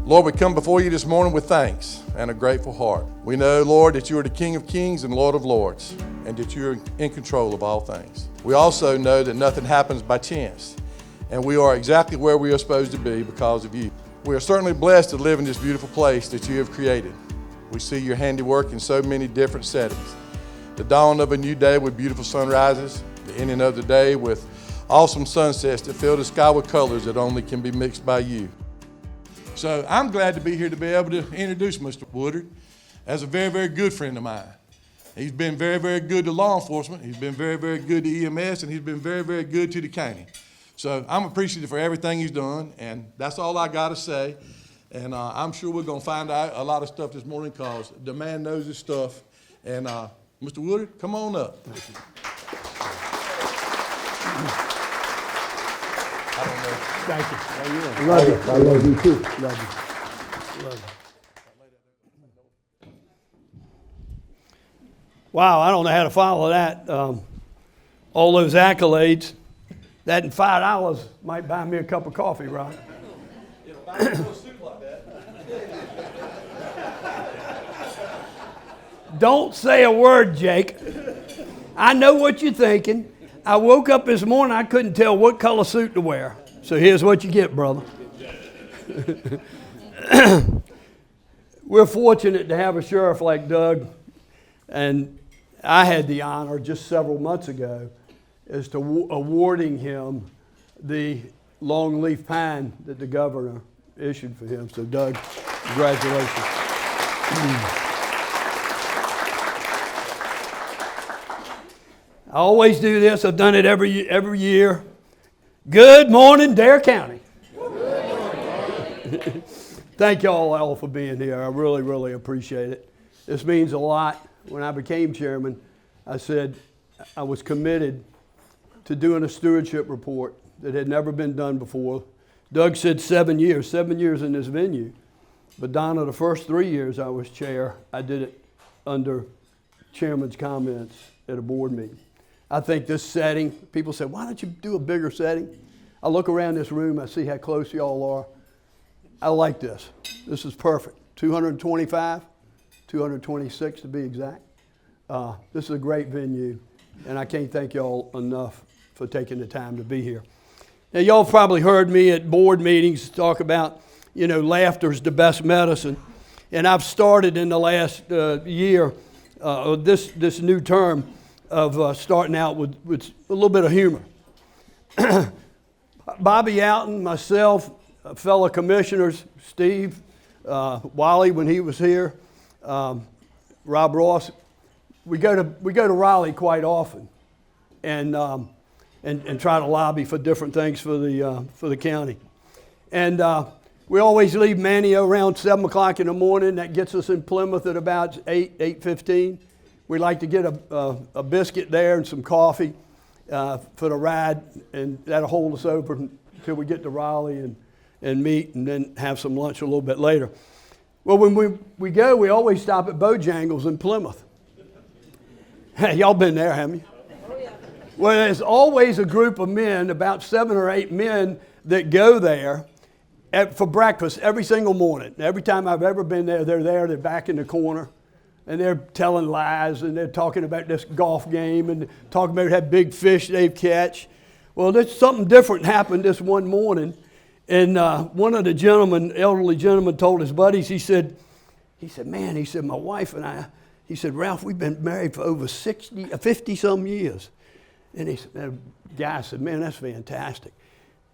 Lord, we come before you this morning with thanks and a grateful heart. We know, Lord, that you are the King of Kings and Lord of Lords, and that you're in control of all things. We also know that nothing happens by chance, and we are exactly where we are supposed to be because of you. We are certainly blessed to live in this beautiful place that you have created. We see your handiwork in so many different settings. The dawn of a new day with beautiful sunrises, the ending of the day with awesome sunsets that fill the sky with colors that only can be mixed by you. So I'm glad to be here to be able to introduce Mr. Woodard as a very, very good friend of mine. He's been very, very good to law enforcement. He's been very, very good to EMS, and he's been very, very good to the county. So I'm appreciative for everything he's done, and that's all I got to say. And I'm sure we're going to find out a lot of stuff this morning because the man knows his stuff. And Mr. Woodard, come on up. Thank you. I don't know. Thank you. How you doing? I love you. I love you too. Love you. Love you. Wow, I don't know how to follow that. All those accolades. That and $5 might buy me a cup of coffee, right? It'll buy me a suit like that. Don't say a word, Jake. I know what you're thinking. I woke up this morning, I couldn't tell what color suit to wear. So here's what you get, brother. We're fortunate to have a sheriff like Doug, and I had the honor just several months ago as to awarding him the longleaf pine that the governor issued for him. So Doug, congratulations. I always do this. I've done it every year. Good morning, Dare County. Thank y'all all for being here. I really, really appreciate it. This means a lot. When I became chairman, I said I was committed to doing a stewardship report that had never been done before. Doug said 7 years in this venue. But Donna, the first 3 years I was chair, I did it under chairman's comments at a board meeting. I think this setting, people say, why don't you do a bigger setting? I look around this room, I see how close y'all are. I like this. This is perfect. 225, 226 to be exact. This is a great venue, and I can't thank y'all enough for taking the time to be here. Now, y'all have probably heard me at board meetings talk about, laughter's the best medicine. And I've started in the last year, this new term, of starting out with a little bit of humor. Bobby Alton, myself, fellow commissioners, Steve, Wally when he was here, Rob Ross, we go to Raleigh quite often, and try to lobby for different things for the county, and we always leave Manio around 7 o'clock in the morning. That gets us in Plymouth at about 8:15. We like to get a biscuit there and some coffee for the ride, and that'll hold us over until we get to Raleigh and meet, and then have some lunch a little bit later. Well, when we go, we always stop at Bojangles in Plymouth. Hey, y'all been there, haven't you? Oh, yeah. Well, there's always a group of men, about 7 or 8 men, that go there for breakfast every single morning. Every time I've ever been there, they're back in the corner. And they're telling lies, and they're talking about this golf game, and talking about that big fish they've catch. Well, there's something different happened this one morning, and one of the elderly gentlemen told his buddies, he said, man, my wife and I, he said, Ralph, we've been married for over 50-some years. And the guy said, man, that's fantastic.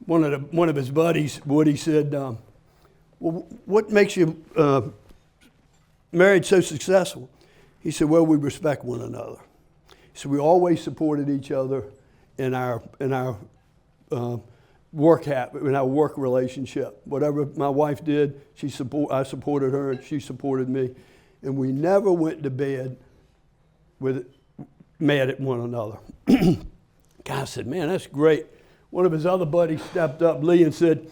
One of his buddies, Woody, said, well, what makes you married so successful? He said, well, we respect one another. So we always supported each other in our work relationship. Whatever my wife did, I supported her, and she supported me. And we never went to bed mad at one another. Guy said, man, that's great. One of his other buddies stepped up, Lee, and said,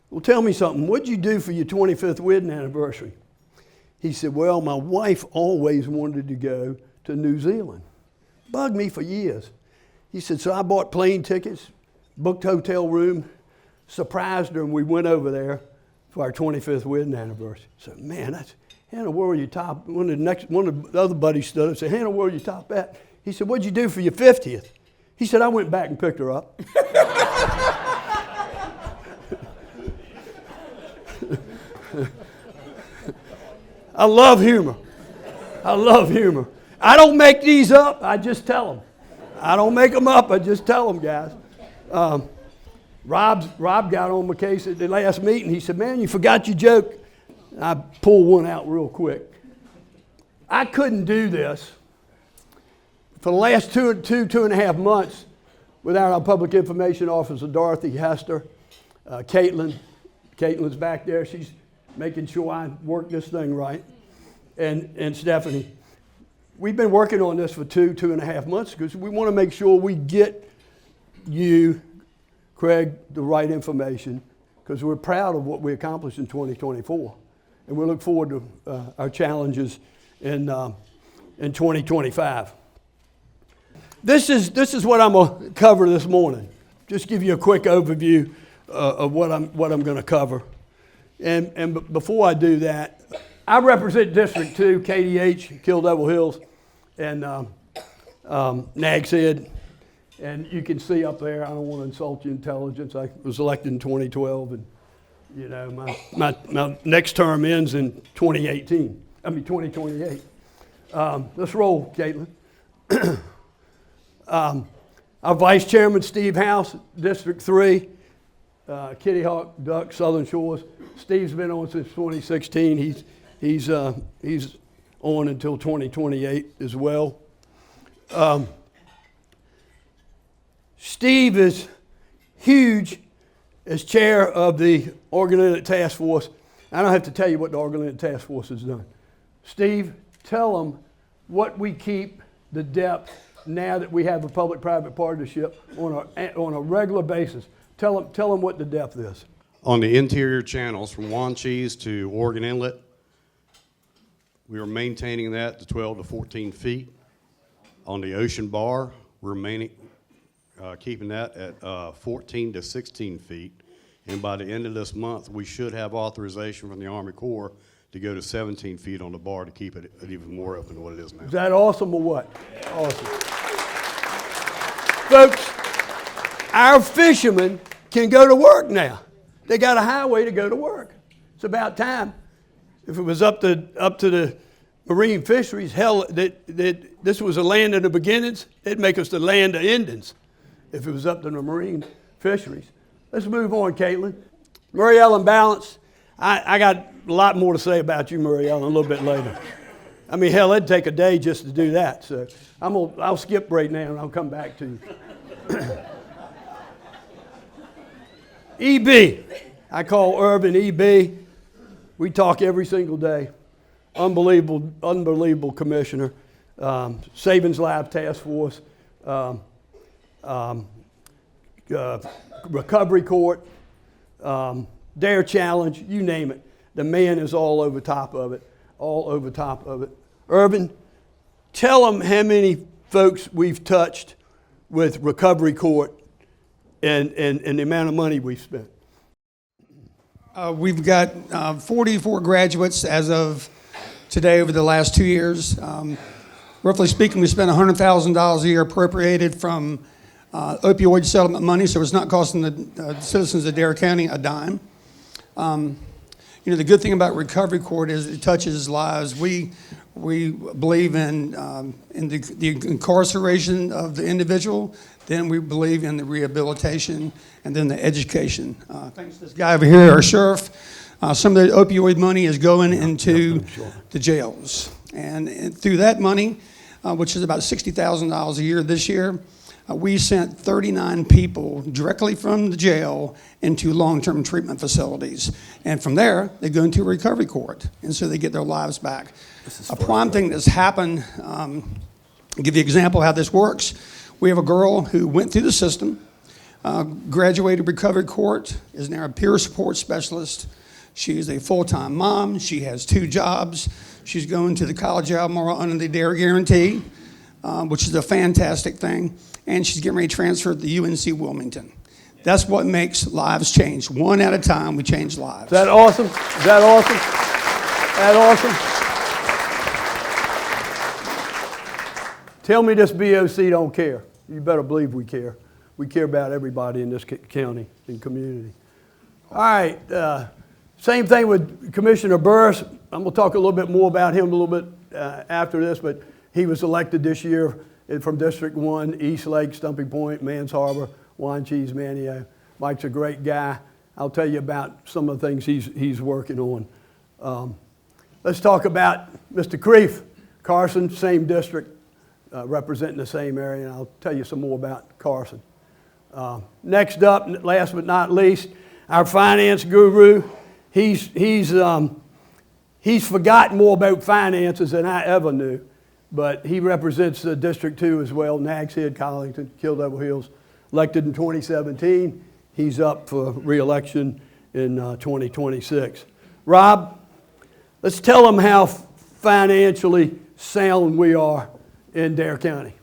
well, tell me something. What'd you do for your 25th wedding anniversary? He said, well, my wife always wanted to go to New Zealand. Bugged me for years. He said, so I bought plane tickets, booked hotel room, surprised her, and we went over there for our 25th wedding anniversary. So, man, that's, Hannah, where were you top? One of the other buddies stood up and said, Hannah, where were you top at? He said, what'd you do for your 50th? He said, I went back and picked her up. I love humor. I love humor. I don't make these up, I just tell them. I don't make them up, I just tell them, guys. Rob got on my case at the last meeting. He said, man, you forgot your joke. And I pulled one out real quick. I couldn't do this for the last two and a half months without our public information officer, Dorothy Hester, Caitlin. Caitlin's back there. She's making sure I work this thing right. And Stephanie. We've been working on this for two and a half months because we want to make sure we get you, Craig, the right information because we're proud of what we accomplished in 2024. And we look forward to our challenges in 2025. This is what I'm going to cover this morning. Just give you a quick overview of what I'm going to cover. And before I do that, I represent District 2, KDH, Kill Devil Hills, and Nags Head. And you can see up there, I don't want to insult your intelligence. I was elected in 2012, and you know my next term ends in 2028. Let's roll, Caitlin. Our Vice Chairman, Steve House, District 3, Kitty Hawk, Duck, Southern Shores. Steve's been on since 2016. He's on until 2028 as well. Steve is huge as chair of the Oregon Inlet Task Force. I don't have to tell you what the Oregon Inlet Task Force has done. Steve, tell them what we keep the depth now that we have a public-private partnership on a regular basis. Tell them what the depth is. On the interior channels from Wanchese to Oregon Inlet, we are maintaining that to 12 to 14 feet. On the ocean bar, we're keeping that at 14 to 16 feet. And by the end of this month, we should have authorization from the Army Corps to go to 17 feet on the bar to keep it even more open than what it is now. Is that awesome or what? Awesome. Folks, our fishermen can go to work now. They got a highway to go to work. It's about time. If it was up to the marine fisheries, hell, this was a land of the beginnings, it'd make us the land of endings if it was up to the marine fisheries. Let's move on, Caitlin. Murray Ellen Balance. I got a lot more to say about you, Murray Ellen, a little bit later. I mean, hell, it'd take a day just to do that. So I'll skip right now and I'll come back to you. EB. I call Irvin EB. We talk every single day. Unbelievable commissioner. Savings Lab Task Force. Recovery Court. Dare Challenge. You name it. The man is all over top of it. All over top of it. Irvin, tell them how many folks we've touched with Recovery Court and the amount of money we've spent. We've got 44 graduates as of today over the last 2 years. Roughly speaking, we spent $100,000 a year appropriated from opioid settlement money, so it's not costing the citizens of Dare County a dime. You know, the good thing about Recovery Court is it touches lives. We believe in the incarceration of the individual, then we believe in the rehabilitation, and then the education. Thanks to this guy over here, our sheriff, some of the opioid money is going into the jails. And through that money, which is about $60,000 a year this year, we sent 39 people directly from the jail into long-term treatment facilities. And from there, they go into recovery court. And so they get their lives back. A prime thing that's happened, I'll give you an example of how this works. We have a girl who went through the system, graduated recovery court, is now a peer support specialist. She is a full-time mom. She has 2 jobs. She's going to the college of Albemarle under the Dare Guarantee, which is a fantastic thing. And she's getting ready to transfer to the UNC Wilmington. That's what makes lives change. One at a time, we change lives. Is that awesome? Is that awesome? That awesome? Tell me this BOC don't care. You better believe we care. We care about everybody in this county and community. All right, same thing with Commissioner Burris. I'm going to talk a little bit more about him a little bit after this, but he was elected this year from District 1, East Lake, Stumping Point, Mans Harbor, Wanchese, Manio. Mike's a great guy. I'll tell you about some of the things he's working on. Let's talk about Mr. Creef. Carson, same district, representing the same area, and I'll tell you some more about Carson. Next up, last but not least, our finance guru. He's forgotten more about finances than I ever knew, but he represents District 2 as well, Nags Head, Collington, Kill Hills. Elected in 2017. He's up for re-election in 2026. Rob, let's tell them how financially sound we are in Dare County.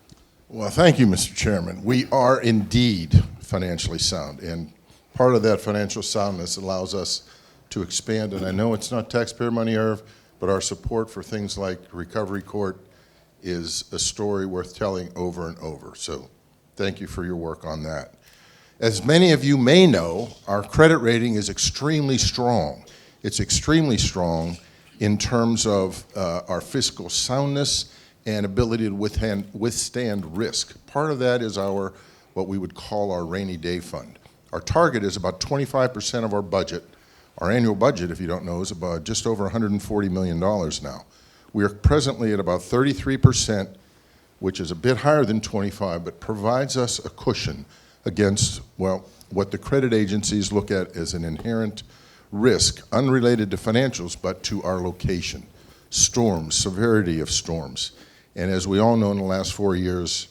Well, thank you, Mr. Chairman. We are indeed financially sound, and part of that financial soundness allows us to expand, and I know it's not taxpayer money, Irv, but our support for things like Recovery Court is a story worth telling over and over. So thank you for your work on that. As many of you may know, our credit rating is extremely strong. It's extremely strong in terms of our fiscal soundness and ability to withstand risk. Part of that is what we would call our rainy day fund. Our target is about 25% of our budget. Our annual budget, if you don't know, is about just over $140 million now. We are presently at about 33%, which is a bit higher than 25, but provides us a cushion against, well, what the credit agencies look at as an inherent risk, unrelated to financials, but to our location. Storms, severity of storms. And as we all know, in the last 4 years,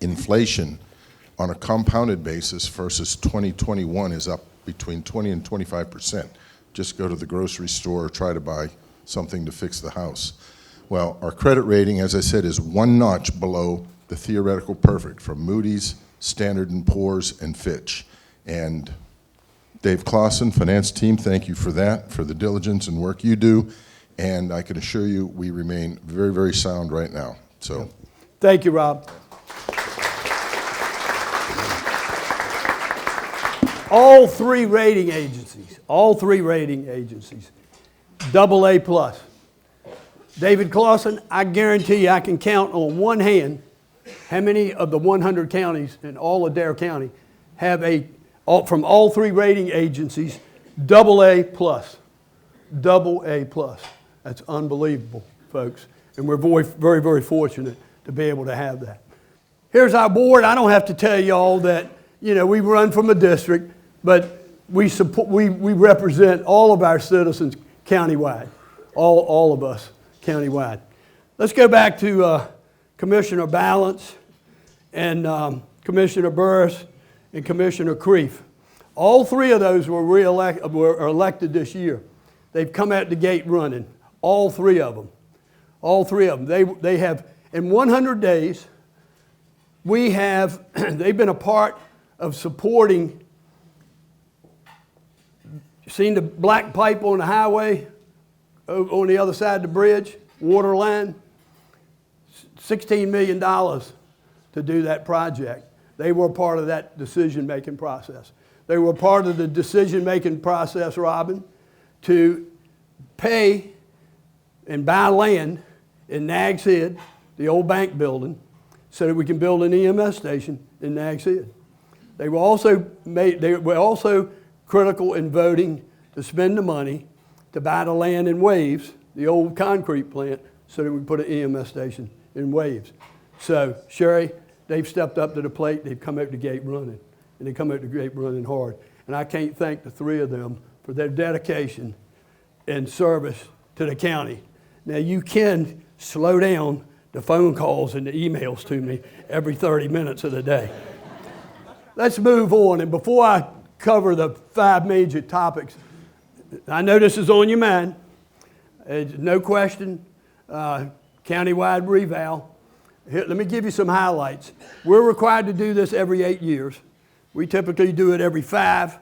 inflation on a compounded basis versus 2021 is up between 20 and 25%. Just go to the grocery store or try to buy something to fix the house. Well, our credit rating, as I said, is one notch below the theoretical perfect from Moody's, Standard & Poor's, and Fitch. And Dave Clausen, finance team, thank you for that, for the diligence and work you do. And I can assure you we remain very, very sound right now. So, thank you, Rob. All three rating agencies, AA+. David Clausen, I guarantee you I can count on one hand how many of the 100 counties in all of Dare County have from all three rating agencies, AA+. AA+. That's unbelievable, folks. And we're very, very fortunate to be able to have that. Here's our board. I don't have to tell y'all that, we run from a district, but we represent all of our citizens countywide, all of us countywide. Let's go back to Commissioner Balance and Commissioner Burris and Commissioner Creef. All three of those were elected this year. They've come out the gate running. All three of them. They have, in 100 days, they've been a part of supporting. Seen the black pipe on the highway on the other side of the bridge, water line? $16 million to do that project. They were part of that decision-making process. They were part of the decision-making process, Robin, to pay and buy land in Nags Head, the old bank building, so that we can build an EMS station in Nags Head. They were also critical in voting to spend the money to buy the land in Waves, the old concrete plant, so that we put an EMS station in Waves. So, Sherry, they've stepped up to the plate. They've come out the gate running, and they come out the gate running hard. And I can't thank the three of them for their dedication and service to the county. Now, you can slow down the phone calls and the emails to me every 30 minutes of the day. Let's move on. And before I cover the 5 major topics, I know this is on your mind. No question, countywide reval. Here, let me give you some highlights. We're required to do this every 8 years. We typically do it every 5.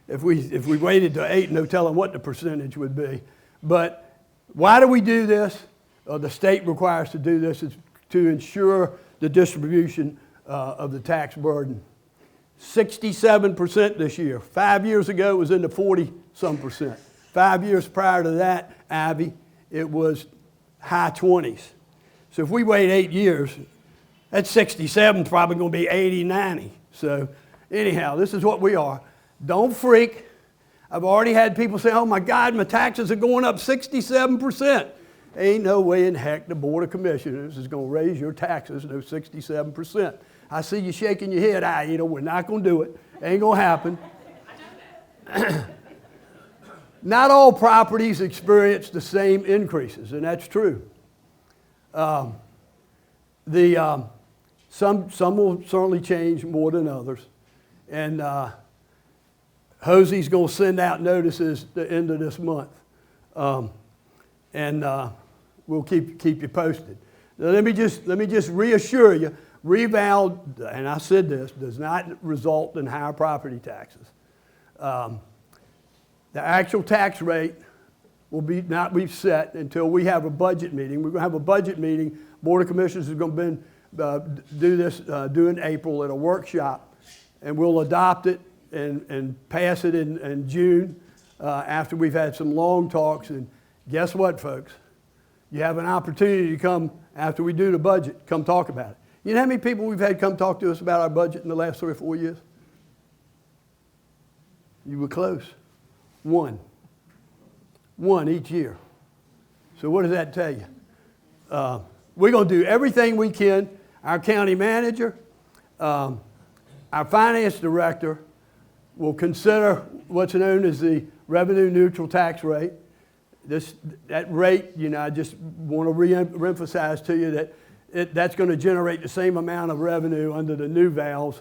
If we waited to 8, no telling what the percentage would be. But why do we do this? The state requires to do this is to ensure the distribution of the tax burden. 67% this year. 5 years ago, it was in the 40-some percent. 5 years prior to that, Ivy, it was high 20s. So if we wait 8 years, that 67 is probably going to be 80, 90. So anyhow, this is what we are. Don't freak. I've already had people say, oh my God, my taxes are going up 67%. Ain't no way in heck the Board of Commissioners is going to raise your taxes no 67%. I see you shaking your head. We're not going to do it. Ain't going to happen. Not all properties experience the same increases, and that's true. Some will certainly change more than others. And Hosey's going to send out notices at the end of this month. We'll keep you posted. Now, let me just reassure you, reval, and I said this, does not result in higher property taxes. The actual tax rate will not be set until we have a budget meeting. We're going to have a budget meeting. Board of Commissioners is going to do this in April at a workshop, and we'll adopt it and pass it in June after we've had some long talks. And guess what, folks? You have an opportunity to come after we do the budget, come talk about it. You know how many people we've had come talk to us about our budget in the last 3 or 4 years? You were close. One each year. So what does that tell you? We're going to do everything we can. Our county manager, our finance director will consider what's known as the revenue neutral tax rate. That rate, I just want to reemphasize to you that that's going to generate the same amount of revenue under the new valves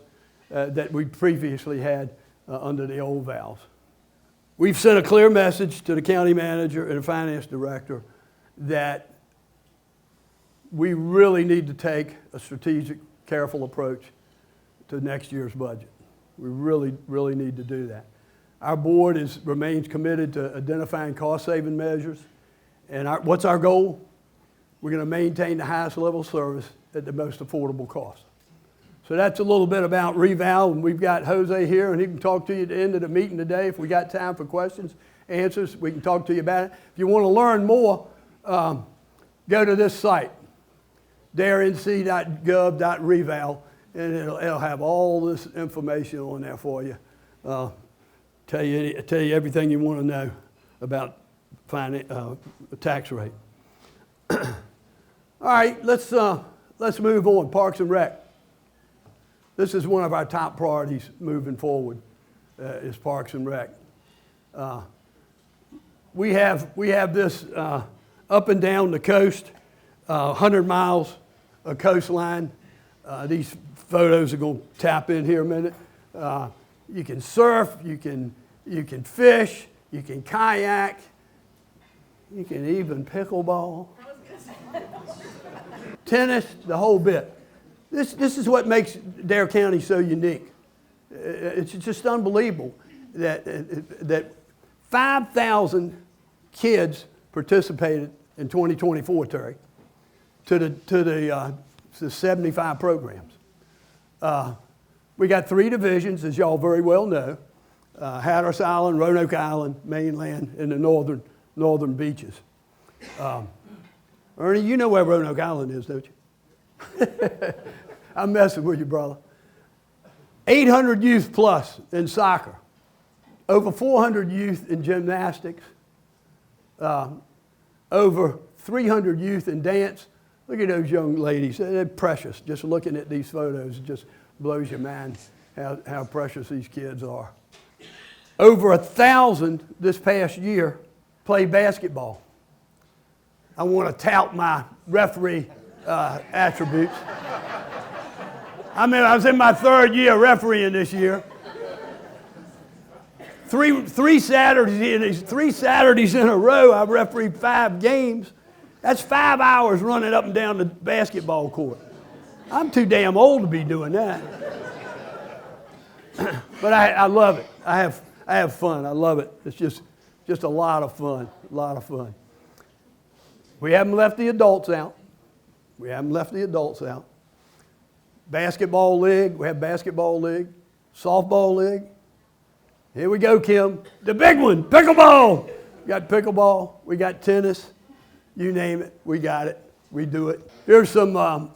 that we previously had under the old valves. We've sent a clear message to the county manager and the finance director that we really need to take a strategic, careful approach to next year's budget. We really, really need to do that. Our board remains committed to identifying cost-saving measures. And what's our goal? We're going to maintain the highest level of service at the most affordable cost. So that's a little bit about reval, and we've got Jose here, and he can talk to you at the end of the meeting today. If we got time for questions, answers, we can talk to you about it. If you want to learn more, go to this site, darenc.gov.reval, and it'll have all this information on there for you. Tell you everything you want to know about the tax rate. All right, let's move on. Parks and Rec. This is one of our top priorities moving forward, is Parks and Rec. We have this up and down the coast, 100 miles of coastline. These photos are going to tap in here a minute. You can surf, you can fish, you can kayak, you can even pickleball, tennis, the whole bit. This is what makes Dare County so unique. It's just unbelievable that 5,000 kids participated in 2024, Terry, to the 75 programs. We got 3 divisions, as y'all very well know: Hatteras Island, Roanoke Island, mainland, and the northern beaches. Ernie, you know where Roanoke Island is, don't you? I'm messing with you, brother. 800 youth plus in soccer, over 400 youth in gymnastics, over 300 youth in dance. Look at those young ladies. They're precious. Just looking at these photos, it just blows your mind how precious these kids are. Over 1,000 this past year played basketball. I want to tout my referee attributes. I was in my 3rd year refereeing this year. Three Saturdays in a row, I refereed 5 games. That's 5 hours running up and down the basketball court. I'm too damn old to be doing that. But I love it. I have fun. I love it. It's just a lot of fun. A lot of fun. We haven't left the adults out. We haven't left the adults out. Basketball league. We have basketball league. Softball league. Here we go, Kim. The big one, pickleball. We got pickleball. We got tennis. You name it, we got it. We do it. Here's some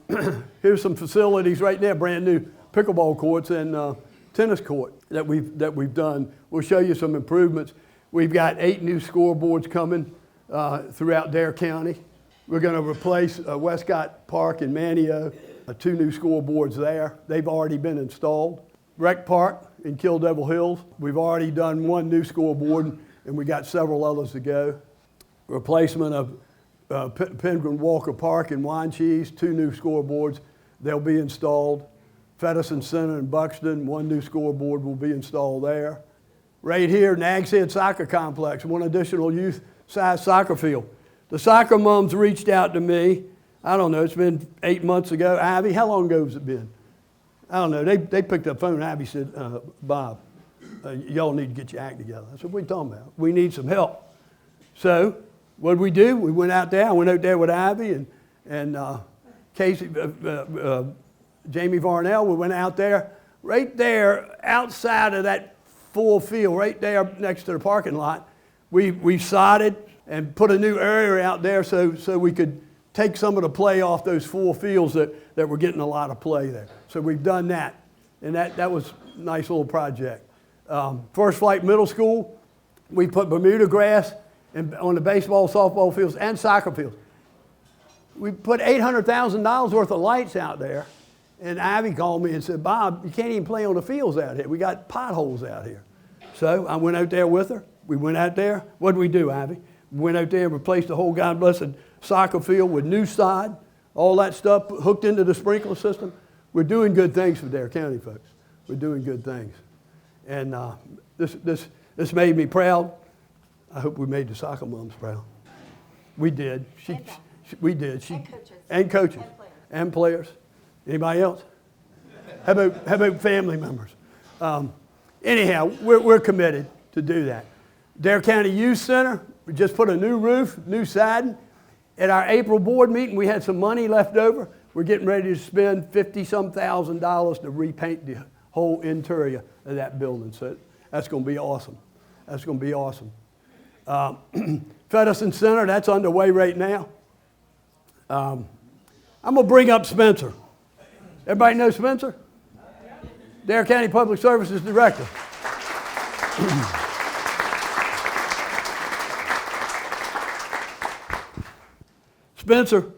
facilities right there, brand new pickleball courts and tennis court that we've done. We'll show you some improvements. We've got 8 new scoreboards coming throughout Dare County. We're going to replace Westcott Park in Manio, 2 new scoreboards there. They've already been installed. Rec Park in Kill Devil Hills, we've already done 1 new scoreboard, and we got several others to go. Replacement of Penguin Walker Park in Wanchese, 2 new scoreboards. They'll be installed. Feddersen Center in Buxton, 1 new scoreboard will be installed there. Right here, Nags Head Soccer Complex, 1 additional youth-sized soccer field. The soccer moms reached out to me. I don't know, it's been 8 months ago. Ivy, how long ago has it been? I don't know. They picked up the phone. Ivy said, Bob, y'all need to get your act together. I said, what are you talking about? We need some help. So what did we do? We went out there. I went out there with Ivy and Casey, Jamie Varnell. We went out there, right there outside of that full field, right there next to the parking lot. We sodded and put a new area out there so we could take some of the play off those full fields that were getting a lot of play there. So we've done that, and that was a nice little project. First Flight Middle School, we put Bermuda grass on the baseball, softball fields, and soccer fields. We put $800,000 worth of lights out there, and Ivy called me and said, Bob, you can't even play on the fields out here. We got potholes out here. So I went out there with her. We went out there. What did we do, Ivy? We went out there and replaced the whole God blessed soccer field with new sod, all that stuff hooked into the sprinkler system. We're doing good things for Dare County, folks. We're doing good things. And this made me proud. I hope we made the soccer moms proud. We did. We did. And coaches. And players. Anybody else? How about family members? Anyhow, we're committed to do that. Dare County Youth Center, we just put a new roof, new siding. At our April board meeting, we had some money left over. We're getting ready to spend $50-some thousand to repaint the whole interior of that building. So that's going to be awesome. That's going to be awesome. Feddersen Center, that's underway right now. I'm going to bring up Spencer. Everybody know Spencer? Dare County Public Services Director. Spencer,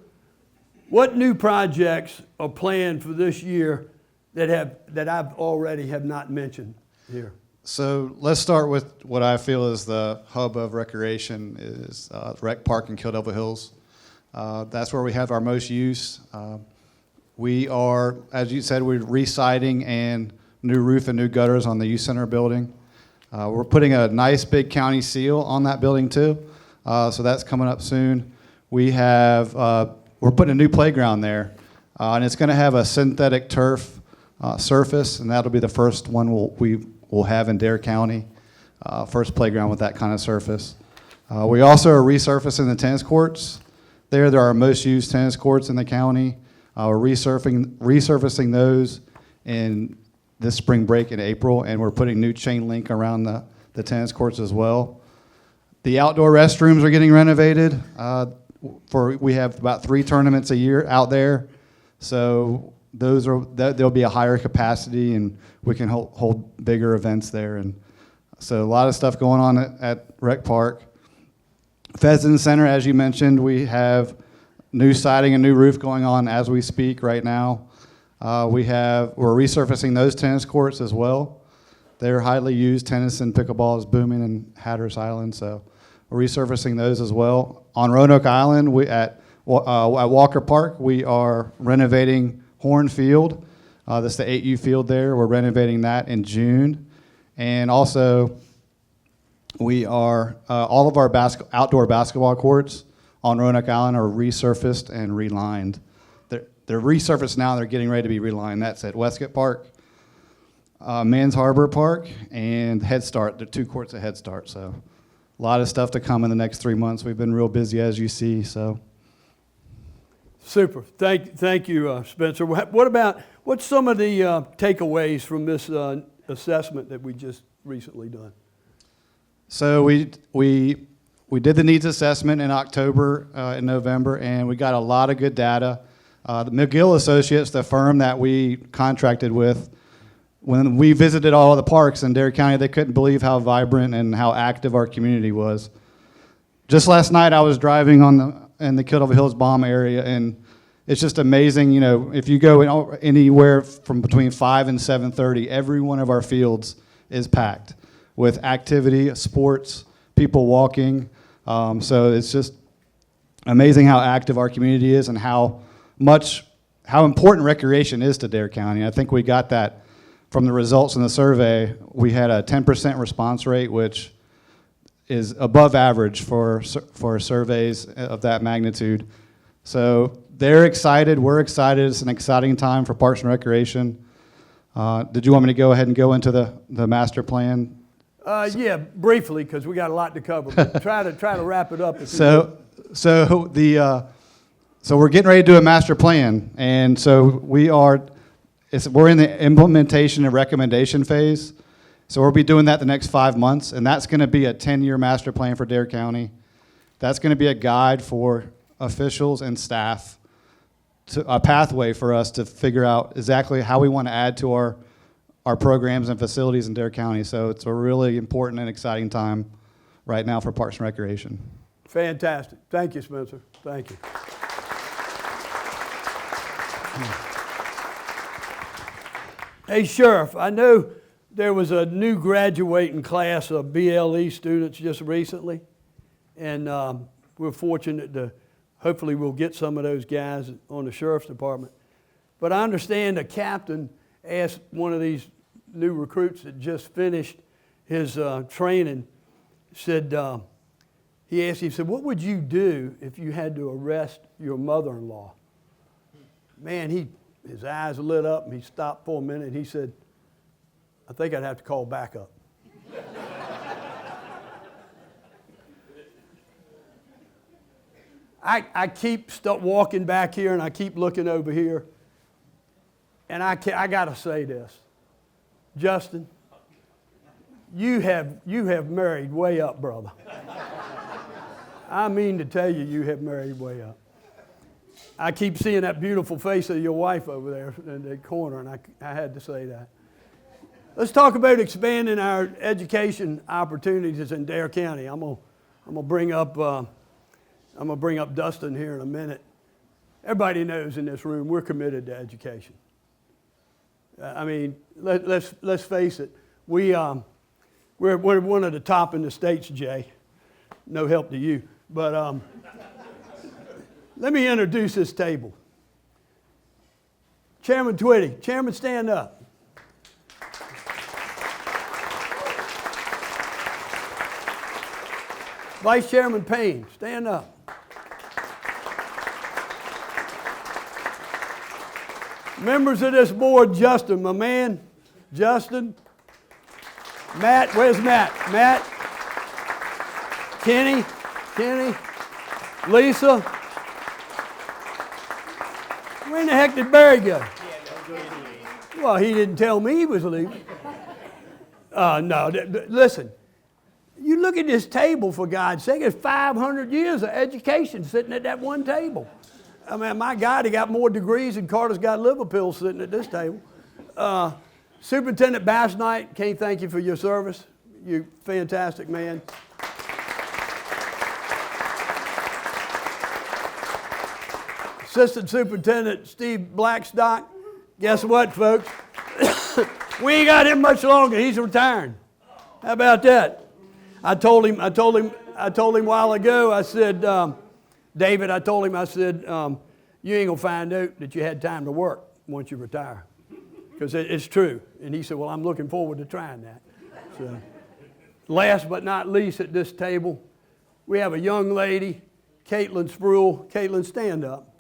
what new projects are planned for this year that I've already have not mentioned here? So let's start with what I feel is the hub of recreation is Rec Park in Kill Devil Hills. That's where we have our most use. We are, as you said, we're re-siding and new roof and new gutters on the youth center building. We're putting a nice big county seal on that building too. So that's coming up soon. We have, we're putting a new playground there, and it's going to have a synthetic turf surface, and that'll be the first one we'll have in Dare County, first playground with that kind of surface. We also are resurfacing the tennis courts. They're our most used tennis courts in the county. We're resurfacing those in this spring break in April, and we're putting new chain link around the tennis courts as well. The outdoor restrooms are getting renovated. We have about 3 tournaments a year out there, so there'll be a higher capacity, and we can hold bigger events there. And so a lot of stuff going on at Rec Park. Feddersen Center, as you mentioned, we have new siding and new roof going on as we speak right now. We're resurfacing those tennis courts as well. They're highly used. Tennis and pickleball is booming in Hatteras Island, so we're resurfacing those as well. On Roanoke Island, at Walker Park, we are renovating Horn Field. That's the 8U field there. We're renovating that in June. And also, we are, all of our outdoor basketball courts on Roanoke Island are resurfaced and relined. They're resurfaced now. They're getting ready to be relined. That's at Westcott Park, Man's Harbor Park, and Head Start. There are 2 courts at Head Start, so a lot of stuff to come in the next 3 months. We've been real busy, as you see, so. Super. Thank you, Spencer. What's some of the takeaways from this assessment that we just recently done? So we did the needs assessment in October and November, and we got a lot of good data. The McGill Associates, the firm that we contracted with, when we visited all the parks in Dare County, they couldn't believe how vibrant and how active our community was. Just last night, I was driving in the Kill Hills Bomb area, and it's just amazing. You know, if you go anywhere from between 5 and 7:30, every one of our fields is packed with activity, sports, people walking. So it's just amazing how active our community is and how important recreation is to Dare County. I think we got that from the results in the survey. We had a 10% response rate, which is above average for surveys of that magnitude. So they're excited, we're excited. It's an exciting time for Parks and Recreation. Did you want me to go ahead and go into the master plan? Yeah, briefly, because we got a lot to cover. But try to wrap it up. So we're getting ready to do a master plan, and so we're in the implementation and recommendation phase. So we'll be doing that the next 5 months, and that's going to be a 10-year master plan for Dare County. That's going to be a guide for officials and staff, a pathway for us to figure out exactly how we want to add to our programs and facilities in Dare County. So it's a really important and exciting time right now for Parks and Recreation. Fantastic. Thank you, Spencer. Thank you. Hey, Sheriff, I know there was a new graduating class of BLE students just recently, and we're fortunate to, hopefully we'll get some of those guys on the Sheriff's Department. But I understand a captain asked one of these new recruits that just finished his training, said, he asked, he said, what would you do if you had to arrest your mother-in-law? Man, his eyes lit up and he stopped for a minute and he said, I think I'd have to call backup. I keep walking back here and I keep looking over here, and I got to say this. Justin, you have married way up, brother. I mean to tell you, you have married way up. I keep seeing that beautiful face of your wife over there in the corner, and I had to say that. Let's talk about expanding our education opportunities in Dare County. I'm gonna bring up Dustin here in a minute. Everybody knows in this room we're committed to education. I mean, let's face it. We're one of the top in the states, Jay. No help to you, but let me introduce this table. Chairman Twitty. Chairman, stand up. Vice Chairman Payne, stand up. Members of this board, Justin, my man, Justin. Matt, where's Matt? Matt. Kenny. Lisa. Where in the heck did Barry go? Well, he didn't tell me he was leaving. No, listen. You look at this table, for God's sake, it's 500 years of education sitting at that one table. I mean, my God, he got more degrees than Carter's got liver pills sitting at this table. Superintendent Bass Knight, can't thank you for your service. You're a fantastic man. Assistant Superintendent Steve Blackstock, guess what, folks? We ain't got him much longer. He's retiring. How about that? I told him a while ago, I said, David, I told him, I said, you ain't gonna find out that you had time to work once you retire. Because it's true. And he said, well, I'm looking forward to trying that. So, last but not least at this table, we have a young lady, Caitlin Spruill. Caitlin, stand up.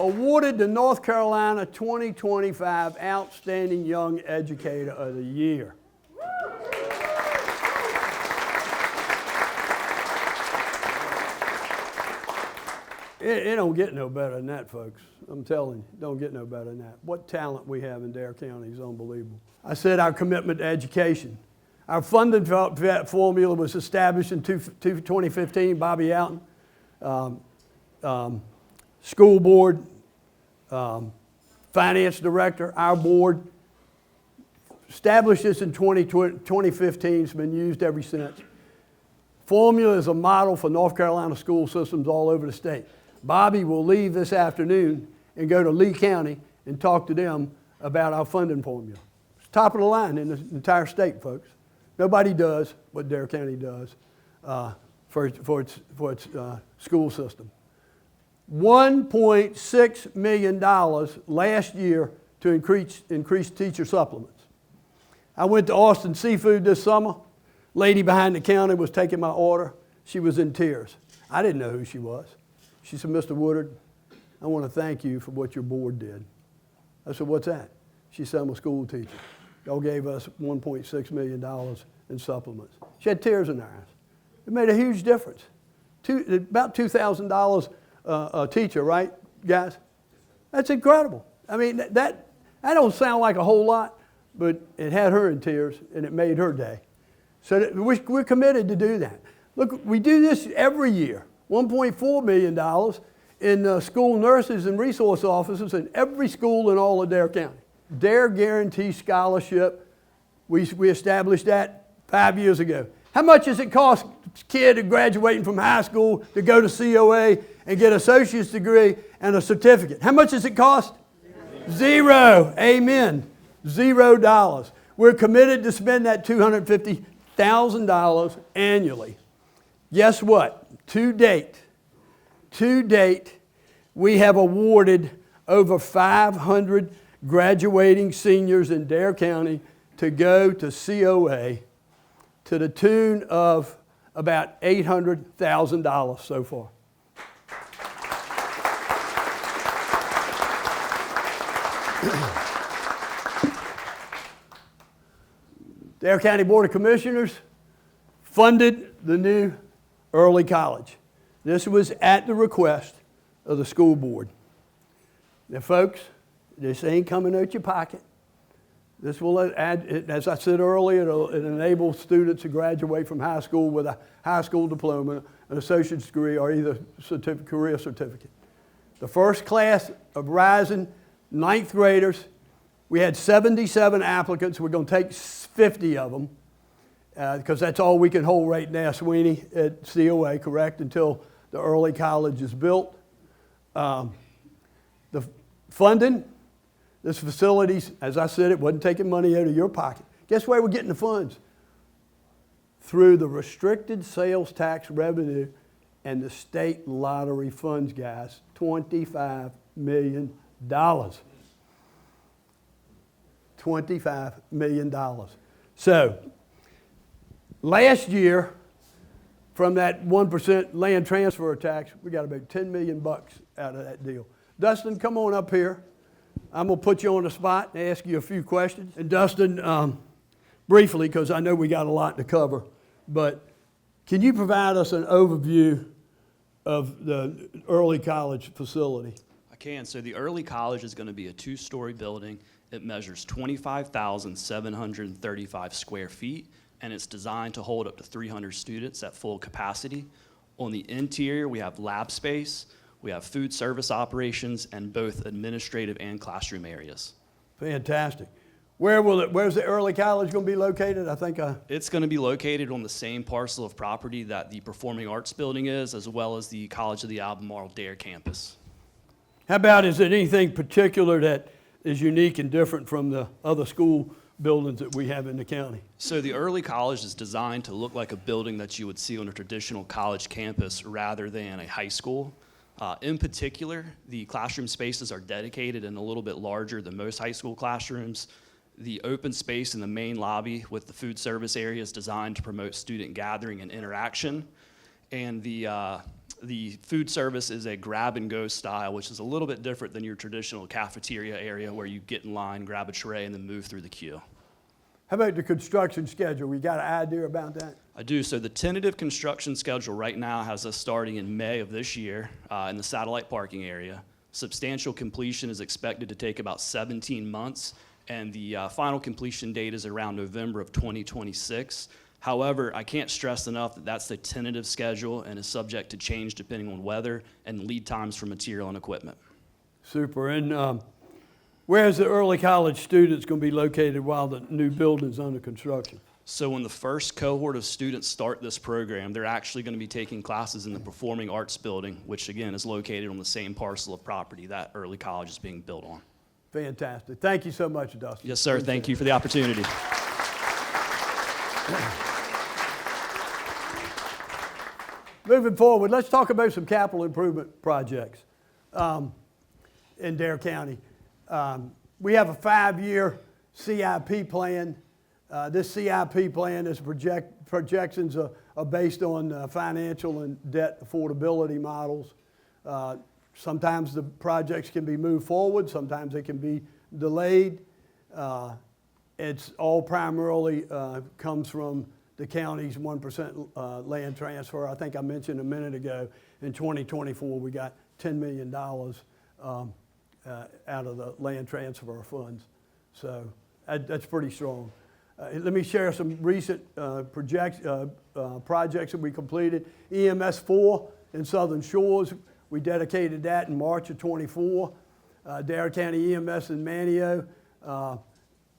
awarded the North Carolina 2025 Outstanding Young Educator of the Year. It don't get no better than that, folks. I'm telling you, don't get no better than that. What talent we have in Dare County is unbelievable. I said our commitment to education. Our funding formula was established in 2015, Bobby Alton. School board, finance director, our board. Established this in 2015, it's been used ever since. Formula is a model for North Carolina school systems all over the state. Bobby will leave this afternoon and go to Lee County and talk to them about our funding formula. It's top of the line in the entire state, folks. Nobody does what Dare County does for its school system. $1.6 million last year to increase teacher supplements. I went to Austin Seafood this summer. Lady behind the counter was taking my order. She was in tears. I didn't know who she was. She said, Mr. Woodard, I want to thank you for what your board did. I said, what's that? She said, I'm a school teacher. Y'all gave us $1.6 million in supplements. She had tears in her eyes. It made a huge difference. About $2,000 a teacher, right, guys? That's incredible. I mean, that don't sound like a whole lot, but it had her in tears, and it made her day. So we're committed to do that. Look, we do this every year. $1.4 million in school nurses and resource officers in every school in all of Dare County. Dare Guarantee Scholarship, we established that 5 years ago. How much does it cost a kid graduating from high school to go to COA and get an associate's degree and a certificate? How much does it cost? Zero. Amen. $0. We're committed to spend that $250,000 annually. Guess what? To date, we have awarded over 500 graduating seniors in Dare County to go to COA to the tune of about $800,000 so far. Dare County Board of Commissioners funded the new early college. This was at the request of the school board. Now, folks, this ain't coming out your pocket. This will add, as I said earlier, it'll enable students to graduate from high school with a high school diploma, an associate's degree, or either career certificate. The first class of rising ninth graders, we had 77 applicants. We're going to take 50 of them. Because that's all we can hold right now, Sweeney, at COA, correct, until the early college is built. The funding, this facilities, as I said, it wasn't taking money out of your pocket. Guess where we're getting the funds? Through the restricted sales tax revenue and the state lottery funds, guys. $25 million. $25 million. So, last year, from that 1% land transfer tax, we got about $10 million out of that deal. Dustin, come on up here. I'm going to put you on the spot and ask you a few questions. And Dustin, briefly, because I know we got a lot to cover, but can you provide us an overview of the early college facility? I can. So the early college is going to be a 2-story building. It measures 25,735 square feet, and it's designed to hold up to 300 students at full capacity. On the interior, we have lab space, we have food service operations, and both administrative and classroom areas. Fantastic. Where's the early college going to be located? It's going to be located on the same parcel of property that the Performing Arts Building is, as well as the College of the Albemarle Dare campus. How about, is there anything particular that is unique and different from the other school buildings that we have in the county? So the early college is designed to look like a building that you would see on a traditional college campus rather than a high school. In particular, the classroom spaces are dedicated and a little bit larger than most high school classrooms. The open space in the main lobby with the food service area is designed to promote student gathering and interaction. And the The food service is a grab-and-go style, which is a little bit different than your traditional cafeteria area where you get in line, grab a tray, and then move through the queue. How about the construction schedule? We got an idea about that? I do. So the tentative construction schedule right now has us starting in May of this year in the satellite parking area. Substantial completion is expected to take about 17 months, and the final completion date is around November of 2026. However, I can't stress enough that that's the tentative schedule and is subject to change depending on weather and lead times for material and equipment. Super. And where's the early college students going to be located while the new building's under construction? So when the first cohort of students start this program, they're actually going to be taking classes in the Performing Arts Building, which again is located on the same parcel of property that early college is being built on. Fantastic. Thank you so much, Dustin. Yes, sir. Thank you for the opportunity. Moving forward, let's talk about some capital improvement projects in Dare County. We have a 5-year CIP plan. This CIP plan is projections are based on financial and debt affordability models. Sometimes the projects can be moved forward, sometimes they can be delayed. It's all primarily comes from the county's 1% land transfer. I think I mentioned a minute ago, in 2024, we got $10 million out of the land transfer funds. So that's pretty strong. Let me share some recent projects that we completed. EMS 4 in Southern Shores, we dedicated that in March of 24. Dare County EMS in Manio,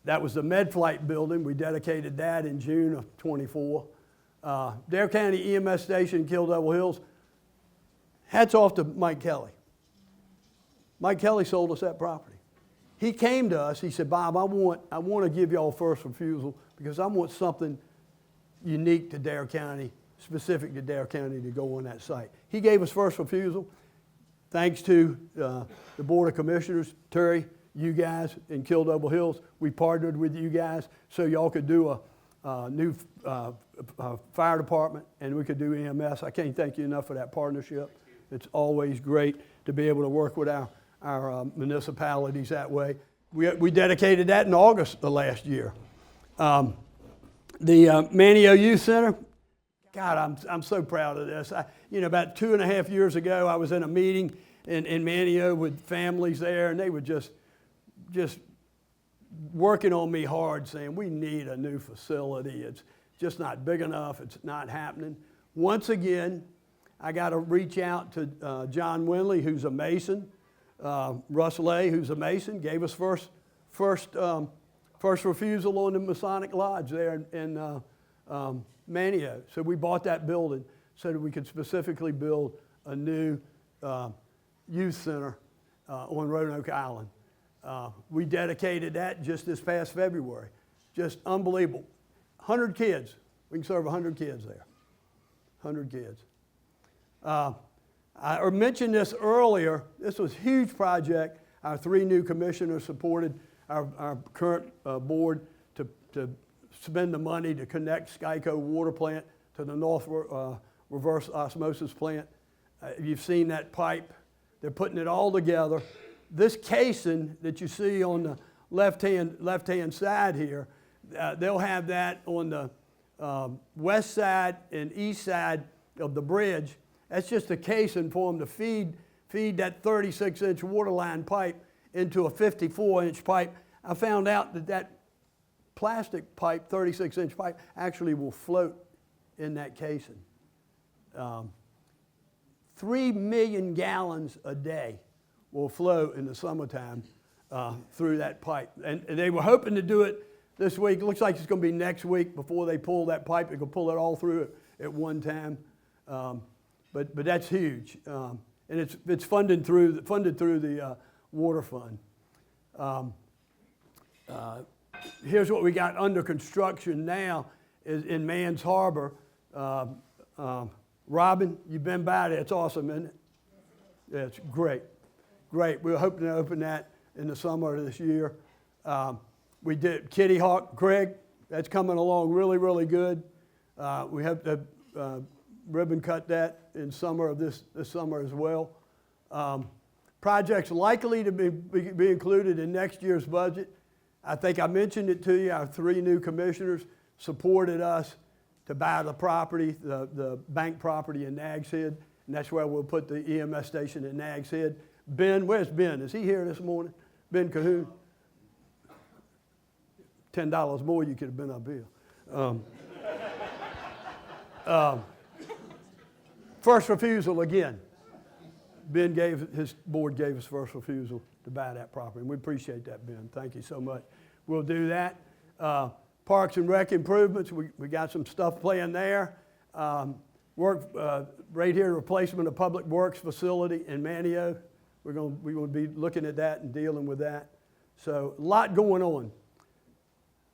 that was the MedFlight building. We dedicated that in June of 24. Dare County EMS station in Kill Devil Hills, hats off to Mike Kelly. Mike Kelly sold us that property. He came to us, he said, Bob, I want to give y'all first refusal because I want something unique to Dare County, specific to Dare County to go on that site. He gave us first refusal. Thanks to the Board of Commissioners, Terry, you guys in Kill Devil Hills, we partnered with you guys so y'all could do a new fire department and we could do EMS. I can't thank you enough for that partnership. It's always great to be able to work with our municipalities that way. We dedicated that in August of last year. The Manio Youth Center, God, I'm so proud of this. About 2.5 years ago, I was in a meeting in Manio with families there, and they were just working on me hard, saying we need a new facility. It's just not big enough. It's not happening. Once again, I got to reach out to John Winley, who's a Mason. Russ Lay, who's a Mason, gave us first refusal on the Masonic Lodge there in Manio. So we bought that building so that we could specifically build a new youth center on Roanoke Island. We dedicated that just this past February. Just unbelievable. 100 kids. We can serve 100 kids there. 100 kids. I mentioned this earlier. This was a huge project. Our 3 new commissioners supported our current board to spend the money to connect Skyco water plant to the North reverse osmosis plant. You've seen that pipe. They're putting it all together. This casing that you see on the left-hand side here, they'll have that on the west side and east side of the bridge. That's just a casing for them to feed that 36-inch waterline pipe into a 54-inch pipe. I found out that plastic pipe, 36-inch pipe, actually will float in that casing. 3 million gallons a day will flow in the summertime through that pipe. And they were hoping to do it this week. It looks like it's going to be next week before they pull that pipe. They can pull it all through at one time. But that's huge. And it's funded through the water fund. Here's what we got under construction now is in Mans Harbor. Robin, you've been by there. It's awesome, isn't it? Yeah, it's great. Great. We're hoping to open that in the summer of this year. We did Kitty Hawk Craig. That's coming along really, really good. We hope to ribbon cut that in summer of this summer as well. Projects likely to be included in next year's budget. I think I mentioned it to you. Our 3 new commissioners supported us to buy the property, the bank property in Nags Head, and that's where we'll put the EMS station at Nags Head. Ben, where's Ben? Is he here this morning? Ben Cahoon? $10 more, you could have been up here. First refusal again. His board gave us first refusal to buy that property, and we appreciate that, Ben. Thank you so much. We'll do that. Parks and Rec improvements, we got some stuff planned there. Right here, replacement of Public Works facility in Manio. We're going to be looking at that and dealing with that. So a lot going on.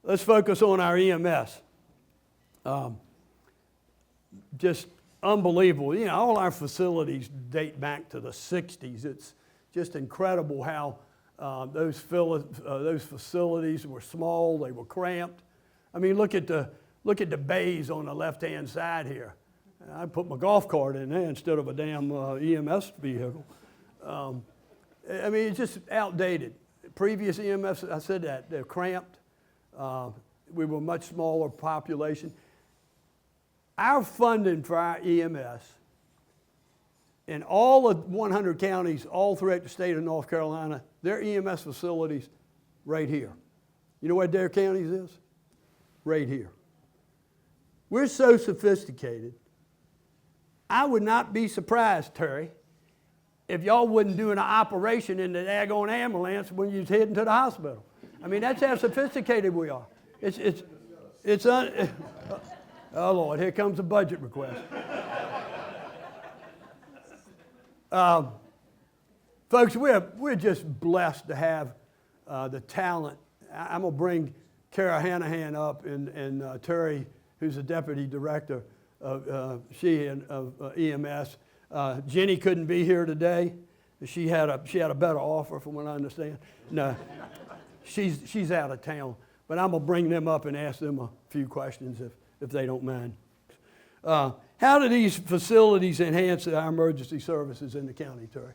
Let's focus on our EMS. Just unbelievable. You know, all our facilities date back to the 60s. It's just incredible how those facilities were small, they were cramped. I mean, look at the bays on the left-hand side here. I put my golf cart in there instead of a damn EMS vehicle. I mean, it's just outdated. Previous EMS, I said that, they're cramped. We were a much smaller population. Our funding for our EMS in all of 100 counties, all throughout the state of North Carolina, their EMS facilities right here. You know where Dare County's is? Right here. We're so sophisticated. I would not be surprised, Terry, if y'all wasn't doing an operation in the daggone ambulance when you was heading to the hospital. I mean, that's how sophisticated we are. Oh Lord, here comes a budget request. Folks, we're just blessed to have the talent. I'm gonna bring Kara Hanahan up and Terry, who's the deputy director of EMS. Jenny couldn't be here today. She had a better offer, from what I understand. No, she's out of town. But I'm gonna bring them up and ask them a few questions if they don't mind. How do these facilities enhance our emergency services in the county, Terry?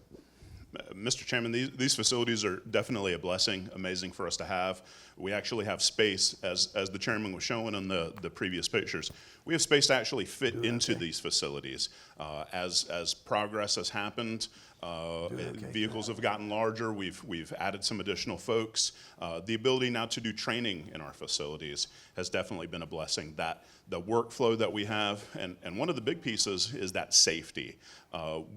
Mr. Chairman, these facilities are definitely a blessing, amazing for us to have. We actually have space, as the chairman was showing in the previous pictures, we have space to actually fit into these facilities. As progress has happened, vehicles have gotten larger, we've added some additional folks. The ability now to do training in our facilities has definitely been a blessing. That the workflow that we have, and one of the big pieces is that safety.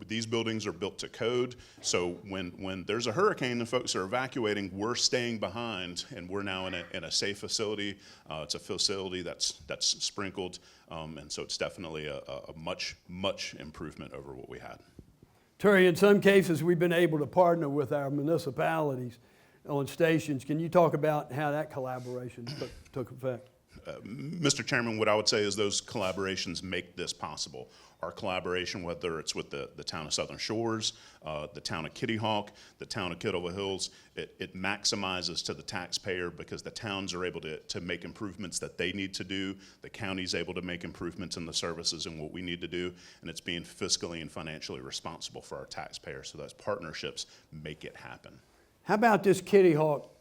These buildings are built to code, so when there's a hurricane and folks are evacuating, we're staying behind, and we're now in a safe facility. It's a facility that's sprinkled, and so it's definitely a much improvement over what we had. Terry, in some cases, we've been able to partner with our municipalities on stations. Can you talk about how that collaboration took effect? Mr. Chairman, what I would say is those collaborations make this possible. Our collaboration, whether it's with the town of Southern Shores, the town of Kitty Hawk, the town of Kittle Hills, it maximizes to the taxpayer because the towns are able to make improvements that they need to do. The county's able to make improvements in the services and what we need to do, and it's being fiscally and financially responsible for our taxpayers. So those partnerships make it happen. How about this Kitty Hawk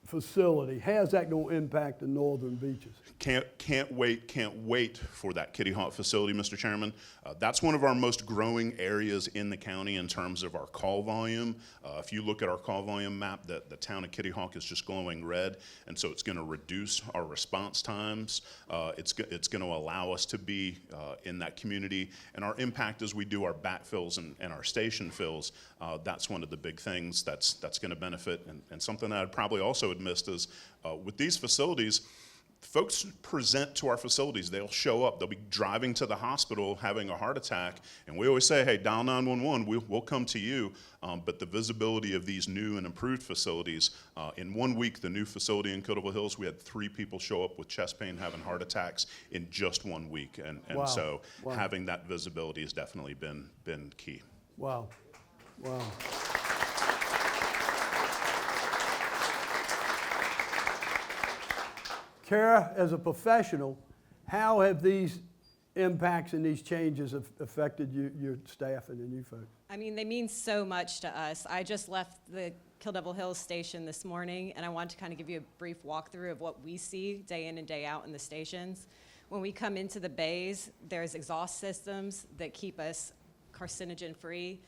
facility? How's that going to impact the northern beaches? Can't wait for that Kitty Hawk facility, Mr. Chairman. That's one of our most growing areas in the county in terms of our call volume. If you look at our call volume map, the town of Kitty Hawk is just glowing red, and so it's going to reduce our response times. It's going to allow us to be in that community, and our impact as we do our backfills and our station fills, that's one of the big things that's going to benefit, and something that I'd probably also had missed is with these facilities, folks present to our facilities. They'll show up. They'll be driving to the hospital having a heart attack, and we always say, hey, dial 911. We'll come to you. But the visibility of these new and improved facilities, in 1 week, the new facility in Kittle Hills, we had 3 people show up with chest pain having heart attacks in just 1 week. And Wow. so Wow. having that visibility has definitely been key. Wow. Wow. Kara, as a professional, how have these impacts and these changes have affected you, your staff and you folks? I mean, they mean so much to us. I just left the Kill Devil Hills station this morning, and I wanted to kind of give you a brief walkthrough of what we see day in and day out in the stations. When we come into the bays, there's exhaust systems that keep us carcinogen-free.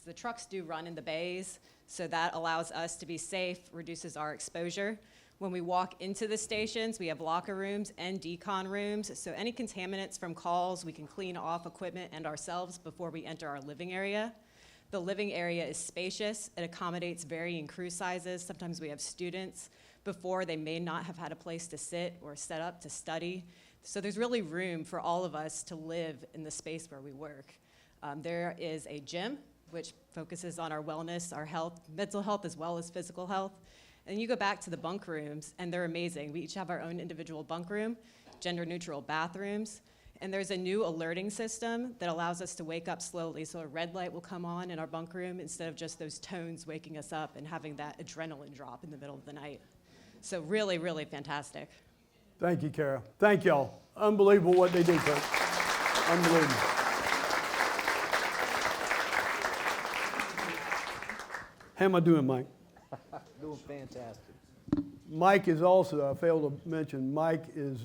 The trucks do run in the bays, so that allows us to be safe, reduces our exposure. When we walk into the stations, we have locker rooms and decon rooms, so any contaminants from calls, we can clean off equipment and ourselves before we enter our living area. The living area is spacious. It accommodates varying crew sizes. Sometimes we have students before they may not have had a place to sit or set up to study. So there's really room for all of us to live in the space where we work. There is a gym, which focuses on our wellness, our health, mental health, as well as physical health. And you go back to the bunk rooms, and they're amazing. We each have our own individual bunk room, gender-neutral bathrooms, and there's a new alerting system that allows us to wake up slowly. So a red light will come on in our bunk room instead of just those tones waking us up and having that adrenaline drop in the middle of the night. So really, really fantastic. Thank you, Kara. Thank y'all. Unbelievable what they do, folks. Unbelievable. How am I doing, Mike? Doing fantastic. Mike is also, I failed to mention, Mike is,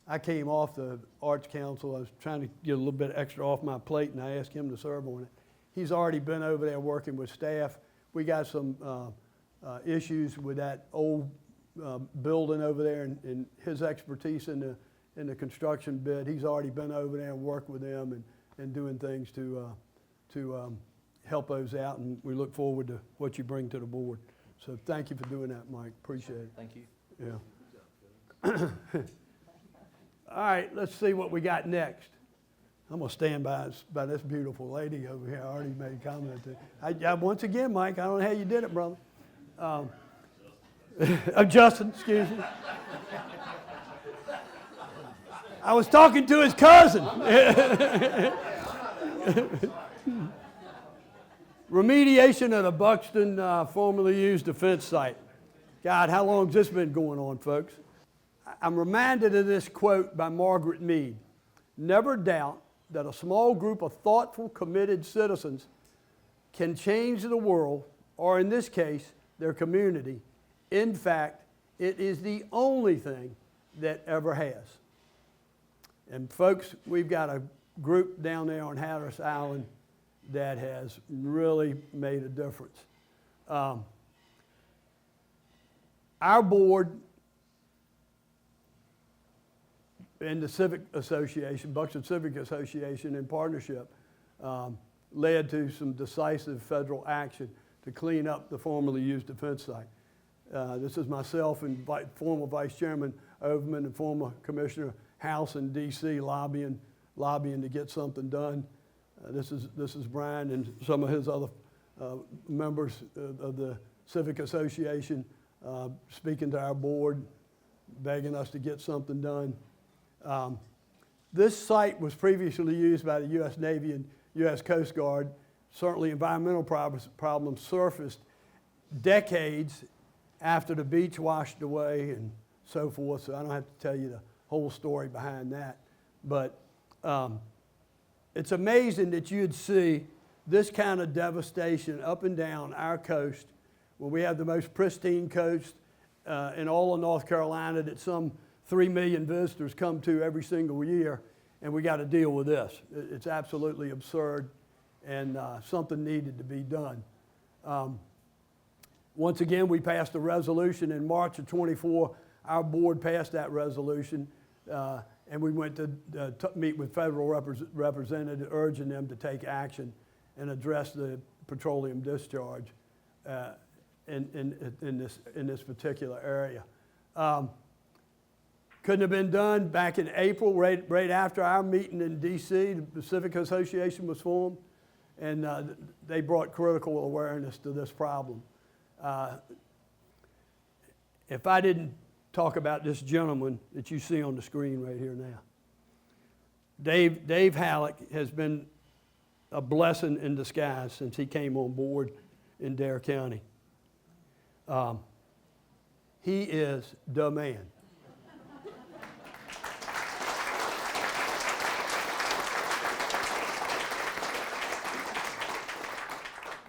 I came off the Arts Council. I was trying to get a little bit extra off my plate, and I asked him to serve on it. He's already been over there working with staff. We got some issues with that old building over there, and his expertise in the construction bid. He's already been over there and worked with them and doing things to help those out, and we look forward to what you bring to the board. So thank you for doing that, Mike. Appreciate it. Thank you. Yeah. All right, let's see what we got next. I'm gonna stand by this beautiful lady over here. I already made a comment to. Once again, Mike, I don't know how you did it, brother. Justin, excuse me. I was talking to his cousin. Remediation of the Buxton formerly used defense site. God, how long has this been going on, folks? I'm reminded of this quote by Margaret Mead. Never doubt that a small group of thoughtful, committed citizens can change the world, or in this case, their community. In fact, it is the only thing that ever has. And folks, we've got a group down there on Hatteras Island that has really made a difference. Our board and the Civic Association, Buxton Civic Association in partnership, led to some decisive federal action to clean up the formerly used defense site. This is myself and former Vice Chairman Overman and former Commissioner House in D.C. lobbying to get something done. This is Brian and some of his other members of the Civic Association speaking to our board, begging us to get something done. This site was previously used by the U.S. Navy and U.S. Coast Guard. Certainly environmental problems surfaced decades after the beach washed away and so forth, so I don't have to tell you the whole story behind that. But it's amazing that you'd see this kind of devastation up and down our coast when we have the most pristine coast in all of North Carolina that some 3 million visitors come to every single year, and we got to deal with this. It's absolutely absurd, and something needed to be done. Once again, we passed a resolution in March of '24. Our board passed that resolution, and we went to meet with federal representatives, urging them to take action and address the petroleum discharge in this particular area. Couldn't have been done back in April, right after our meeting in D.C. The Civic Association was formed, and they brought critical awareness to this problem. If I didn't talk about this gentleman that you see on the screen right here now, Dave Halleck has been a blessing in disguise since he came on board in Dare County. He is the man.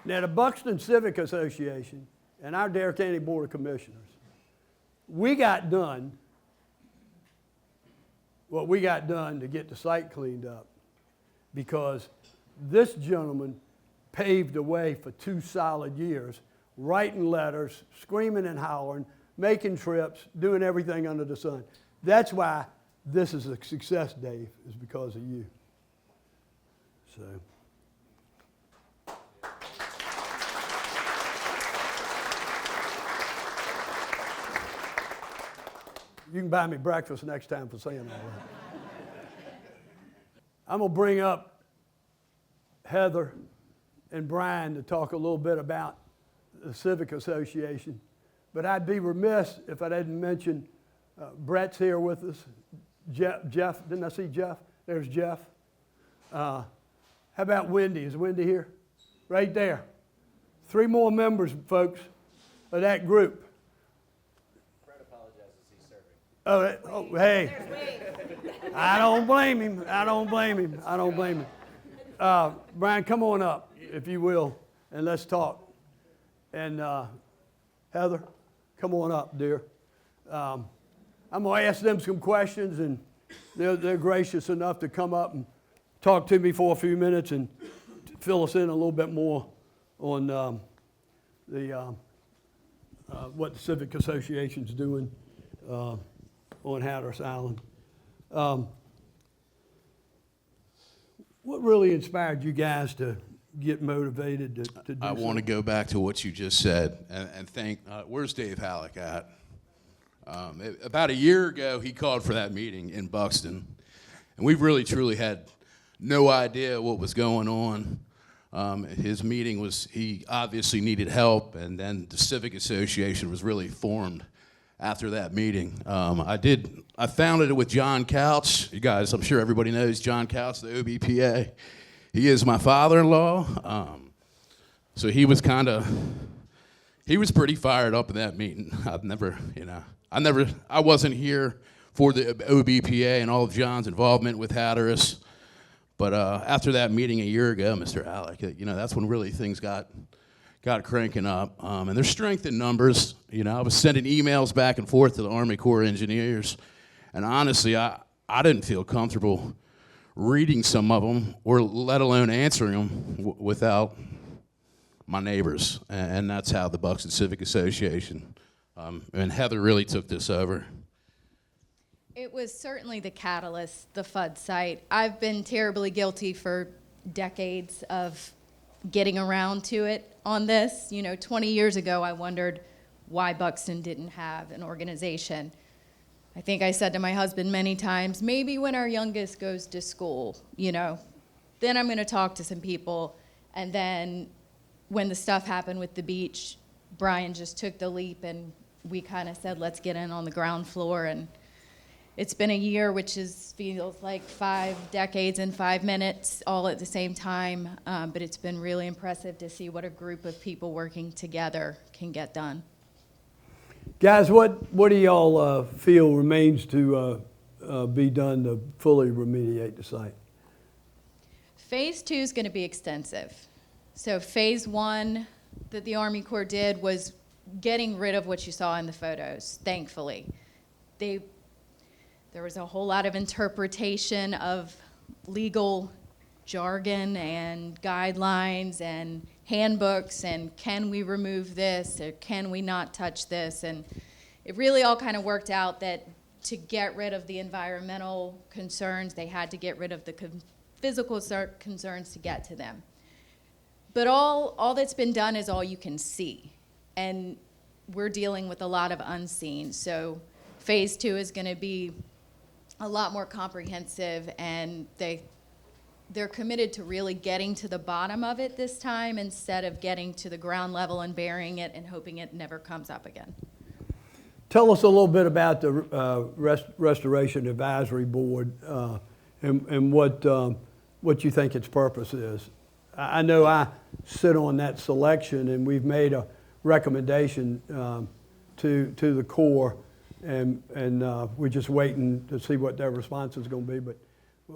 Now, the Buxton Civic Association and our Dare County Board of Commissioners, we got done what we got done to get the site cleaned up because this gentleman paved the way for 2 solid years, writing letters, screaming and hollering, making trips, doing everything under the sun. That's why this is a success, Dave, is because of you. So. You can buy me breakfast next time for saying all that. I'm going to bring up Heather and Brian to talk a little bit about the Civic Association. But I'd be remiss if I didn't mention Brett's here with us. Jeff, didn't I see Jeff? There's Jeff. How about Wendy? Is Wendy here? Right there. 3 more members, folks, of that group. Oh, hey, I don't blame him. I don't blame him. I don't blame him. Brian, come on up, if you will, and let's talk. And Heather, come on up, dear. I'm going to ask them some questions, and they're gracious enough to come up and talk to me for a few minutes and fill us in a little bit more on what the Civic Association's doing on Hatteras Island. What really inspired you guys to get motivated to do I want to go back to what you just said and thank, where's Dave Halleck at? About a year ago, he called for that meeting in Buxton, and we really truly had no idea what was going on. His meeting was, he obviously needed help, and then the Civic Association was really formed after that meeting. I founded it with John Couch. You guys, I'm sure everybody knows John Couch, the OBPA. He is my father-in-law. So he was pretty fired up in that meeting. I wasn't here for the OBPA and all of John's involvement with Hatteras. But after that meeting a year ago, Mr. Halleck, that's when really things got cranking up. And there's strength in numbers. I was sending emails back and forth to the Army Corps of Engineers. And honestly, I didn't feel comfortable reading some of them, or let alone answering them without my neighbors. And that's how the Buxton Civic Association, and Heather really took this over. It was certainly the catalyst, the FUDS site. I've been terribly guilty for decades of getting around to it on this. 20 years ago, I wondered why Buxton didn't have an organization. I think I said to my husband many times, maybe when our youngest goes to school, then I'm going to talk to some people. And then when the stuff happened with the beach, Brian just took the leap, and we kind of said, let's get in on the ground floor. And it's been a year, which feels like 5 decades in 5 minutes, all at the same time. But it's been really impressive to see what a group of people working together can get done. Guys, what do y'all feel remains to be done to fully remediate the site? Phase 2 is going to be extensive. So phase 1 that the Army Corps did was getting rid of what you saw in the photos, thankfully. There was a whole lot of interpretation of legal jargon and guidelines and handbooks, and can we remove this or can we not touch this? And it really all kind of worked out that to get rid of the environmental concerns, they had to get rid of the physical concerns to get to them. But all that's been done is all you can see. And we're dealing with a lot of unseen. So phase 2 is going to be a lot more comprehensive, and they're committed to really getting to the bottom of it this time instead of getting to the ground level and burying it and hoping it never comes up again. Tell us a little bit about the Restoration Advisory Board and what you think its purpose is. I know I sit on that selection, and we've made a recommendation to the Corps, and we're just waiting to see what their response is going to be. But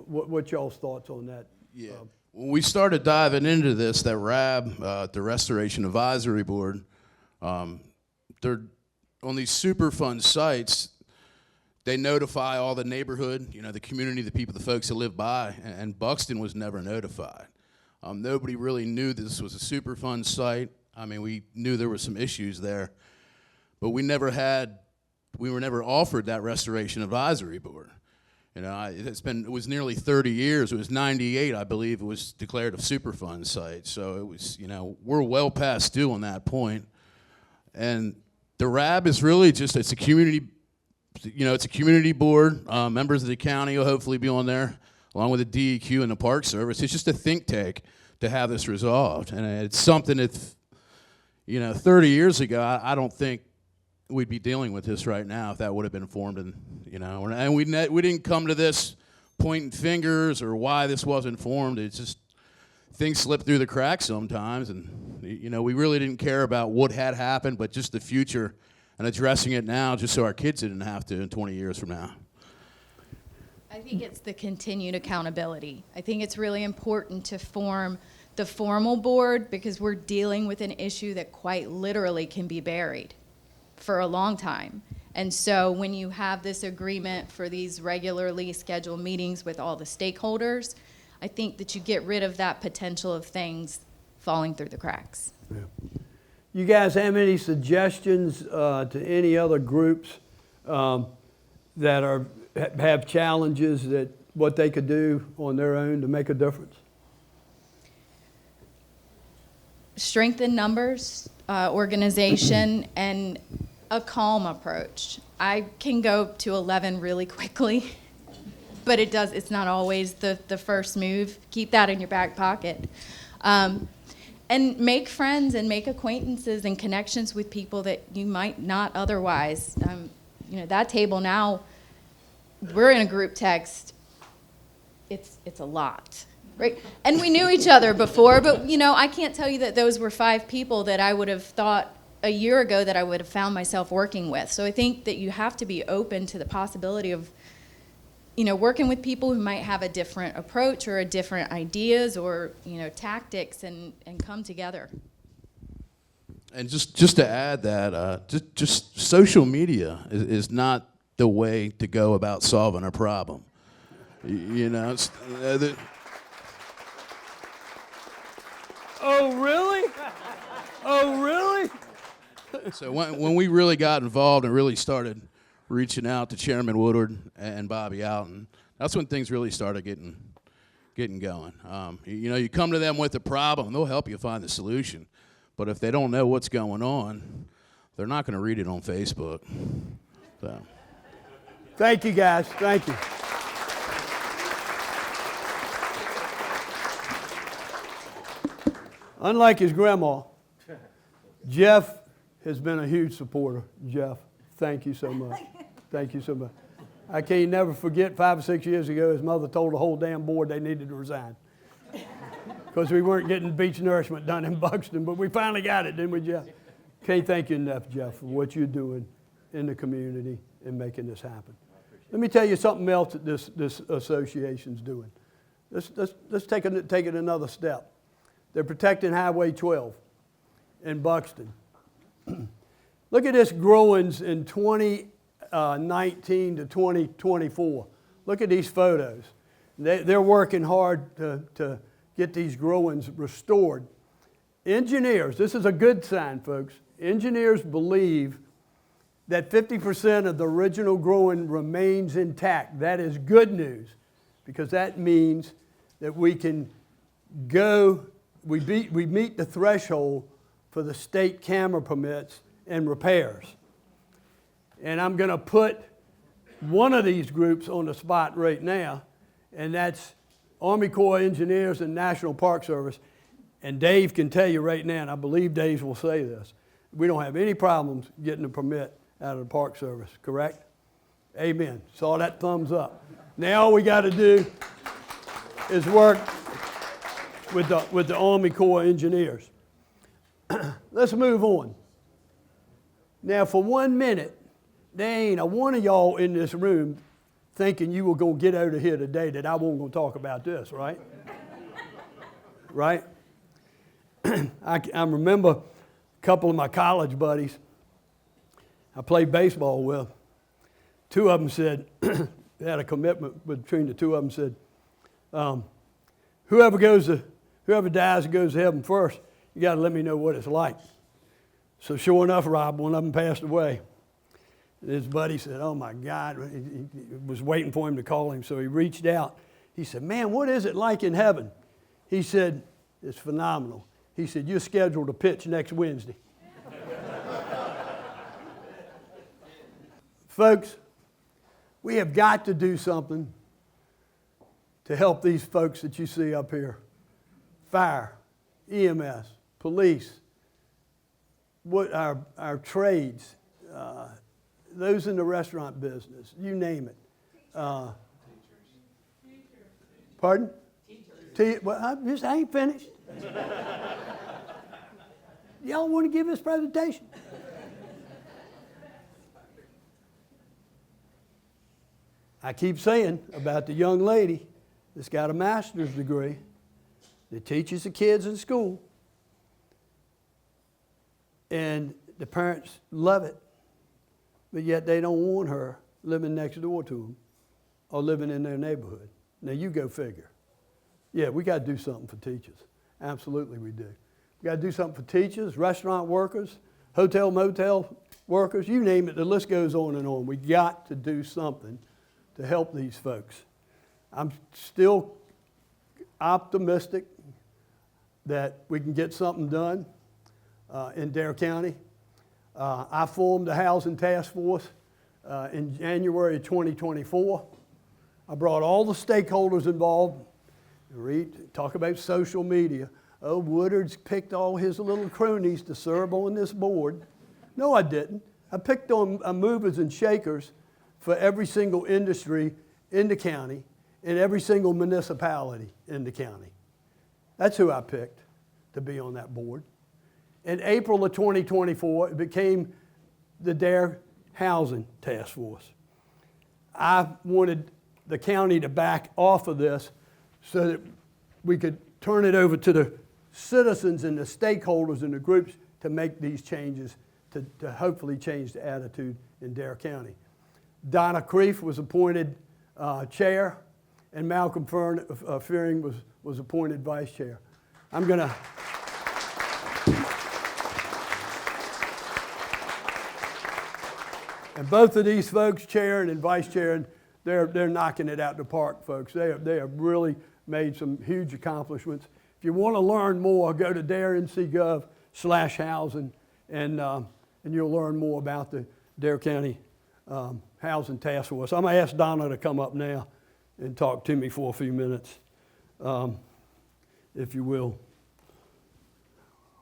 what's y'all's thoughts on that? Yeah. when we started diving into this, that RAB, the Restoration Advisory Board, they're on these Superfund sites. They notify all the neighborhood, the community, the people, the folks that live by, and Buxton was never notified. Nobody really knew this was a Superfund site. I mean, we knew there were some issues there, but we were never offered that Restoration Advisory Board. It was nearly 30 years. It was 98, I believe, it was declared a Superfund site. So it was, we're well past due on that point. And the RAB is really just, it's a community, it's a community board. Members of the county will hopefully be on there, along with the DEQ and the Park Service. It's just a think tank to have this resolved. And it's something that, 30 years ago, I don't think we'd be dealing with this right now if that would have been formed. And we didn't come to this pointing fingers or why this wasn't formed. It's just things slip through the cracks sometimes. And, we really didn't care about what had happened, but just the future and addressing it now just so our kids didn't have to in 20 years from now. I think it's the continued accountability. I think it's really important to form the formal board because we're dealing with an issue that quite literally can be buried for a long time. And so when you have this agreement for these regularly scheduled meetings with all the stakeholders, I think that you get rid of that potential of things falling through the cracks. Yeah. You guys have any suggestions to any other groups that have challenges that what they could do on their own to make a difference? Strengthen numbers, organization, and a calm approach. I can go to 11 really quickly, but it's not always the first move. Keep that in your back pocket. And make friends and make acquaintances and connections with people that you might not otherwise. That table now, we're in a group text. It's a lot, right? And we knew each other before, but I can't tell you that those were 5 people that I would have thought a year ago that I would have found myself working with. So I think that you have to be open to the possibility of, working with people who might have a different approach or a different ideas or, tactics and come together. And just to add that, just social media is not the way to go about solving a problem. It's, Oh, really? Oh, really? So when we really got involved and really started reaching out to Chairman Woodard and Bobby Alton, that's when things really started getting going. You come to them with a problem, and they'll help you find the solution. But if they don't know what's going on, they're not going to read it on Facebook. So. Thank you, guys. Thank you. Unlike his grandma, Jeff has been a huge supporter. Jeff, thank you so much. Thank you so much. I can't never forget 5 or 6 years ago, his mother told the whole damn board they needed to resign because we weren't getting beach nourishment done in Buxton, but we finally got it, didn't we, Jeff? Can't thank you enough, Jeff, for what you're doing in the community and making this happen. Let me tell you something else that this association's doing. Let's take it another step. They're protecting Highway 12 in Buxton. Look at this growings in 2019 to 2024. Look at these photos. They're working hard to get these growings restored. Engineers, this is a good sign, folks. Engineers believe that 50% of the original growing remains intact. That is good news because that means that we can go, we meet the threshold for the state camera permits and repairs. And I'm going to put one of these groups on the spot right now, and that's Army Corps of Engineers and National Park Service. And Dave can tell you right now, and I believe Dave will say this, we don't have any problems getting a permit out of the Park Service, correct? Amen. Saw that thumbs up. Now all we got to do is work with the Army Corps of Engineers. Let's move on. Now for 1 minute, there ain't a one of y'all in this room thinking you were going to get out of here today that I wasn't going to talk about this, right? right? I remember a couple of my college buddies I played baseball with. Two of them said, they had a commitment between the two of them, said, whoever dies and goes to heaven first, you got to let me know what it's like. So sure enough, Rob, one of them passed away. And his buddy said, oh my God, he was waiting for him to call him, so he reached out. He said, man, what is it like in heaven? He said, it's phenomenal. He said, you're scheduled to pitch next Wednesday. Folks, we have got to do something to help these folks that you see up here. Fire, EMS, police, what our trades, those in the restaurant business, you name it. Pardon? Well, I ain't finished. Y'all want to give this presentation? I keep saying about the young lady that's got a master's degree that teaches the kids in school, and the parents love it, but yet they don't want her living next door to them or living in their neighborhood. Now you go figure. Yeah, we got to do something for teachers. Absolutely we do. We got to do something for teachers, restaurant workers, hotel, motel workers, you name it, the list goes on and on. We got to do something to help these folks. I'm still optimistic that we can get something done in Dare County. I formed a housing task force in January of 2024. I brought all the stakeholders involved. Talk about social media. Oh, Woodard's picked all his little cronies to serve on this board. No, I didn't. I picked on movers and shakers for every single industry in the county and every single municipality in the county. That's who I picked to be on that board. In April of 2024, it became the Dare Housing Task Force. I wanted the county to back off of this so that we could turn it over to the citizens and the stakeholders and the groups to make these changes to hopefully change the attitude in Dare County. Donna Creef was appointed chair, and Malcolm Fearing was appointed vice chair. I'm going to... And both of these folks, chair and vice chair, they're knocking it out the park, folks. They have really made some huge accomplishments. If you want to learn more, go to darenc.gov/housing, and you'll learn more about the Dare County Housing Task Force. I'm going to ask Donna to come up now and talk to me for a few minutes, if you will.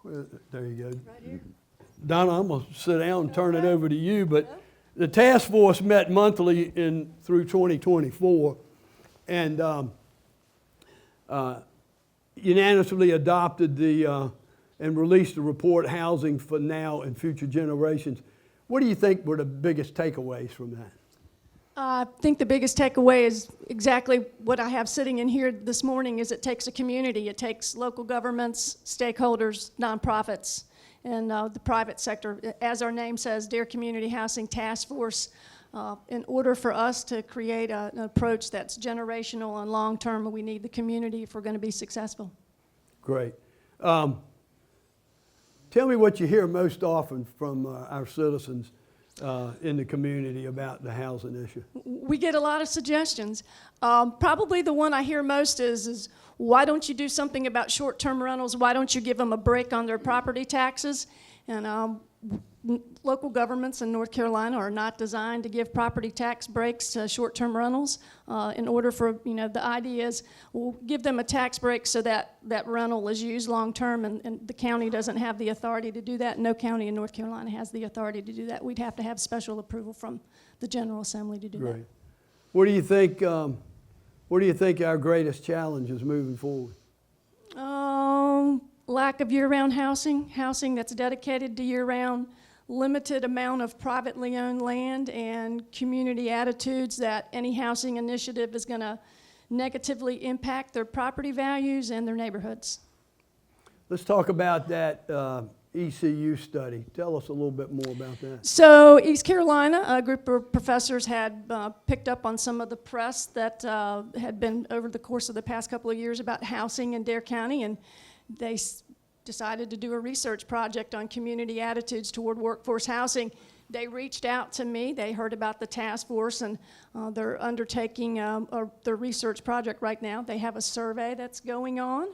There you go. Right here. Donna, I'm going to sit down and turn it over to you, but the task force met monthly through 2024 and unanimously adopted and released the report, Housing for Now and Future Generations. What do you think were the biggest takeaways from that? I think the biggest takeaway is exactly what I have sitting in here this morning is it takes a community. It takes local governments, stakeholders, nonprofits, and the private sector. As our name says, Dare Community Housing Task Force. In order for us to create an approach that's generational and long-term, we need the community if we're going to be successful. Great. Tell me what you hear most often from our citizens in the community about the housing issue. We get a lot of suggestions. Probably the one I hear most is why don't you do something about short-term rentals? Why don't you give them a break on their property taxes? And local governments in North Carolina are not designed to give property tax breaks to short-term rentals. In order for, the idea is we'll give them a tax break so that that rental is used long-term, and the county doesn't have the authority to do that. No county in North Carolina has the authority to do that. We'd have to have special approval from the General Assembly to do that. What do you think? What do you think our greatest challenge is moving forward? Lack of year-round housing that's dedicated to year-round, limited amount of privately owned land, and community attitudes that any housing initiative is going to negatively impact their property values and their neighborhoods. Let's talk about that ECU study. Tell us a little bit more about that. So East Carolina, a group of professors had picked up on some of the press that had been over the course of the past couple of years about housing in Dare County, and they decided to do a research project on community attitudes toward workforce housing. They reached out to me. They heard about the task force, and they're undertaking their research project right now. They have a survey that's going on.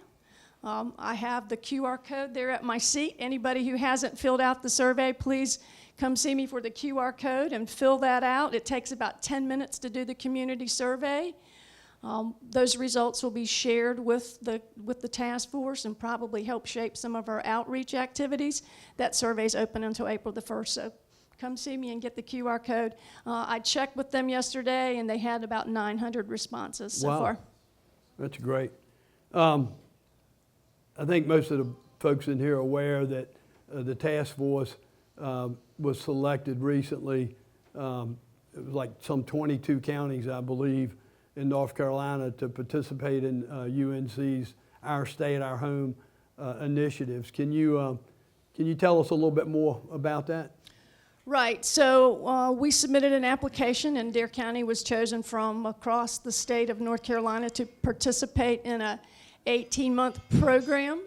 I have the QR code there at my seat. Anybody who hasn't filled out the survey, please come see me for the QR code and fill that out. It takes about 10 minutes to do the community survey. Those results will be shared with the task force and probably help shape some of our outreach activities. That survey's open until April the 1st, so come see me and get the QR code. I checked with them yesterday, and they had about 900 responses so far. That's great. I think most of the folks in here are aware that the task force was selected recently. It was like some 22 counties, I believe, in North Carolina to participate in UNC's Our State, Our Home initiatives. Can you tell us a little bit more about that? Right, so we submitted an application, and Dare County was chosen from across the state of North Carolina to participate in a 18-month program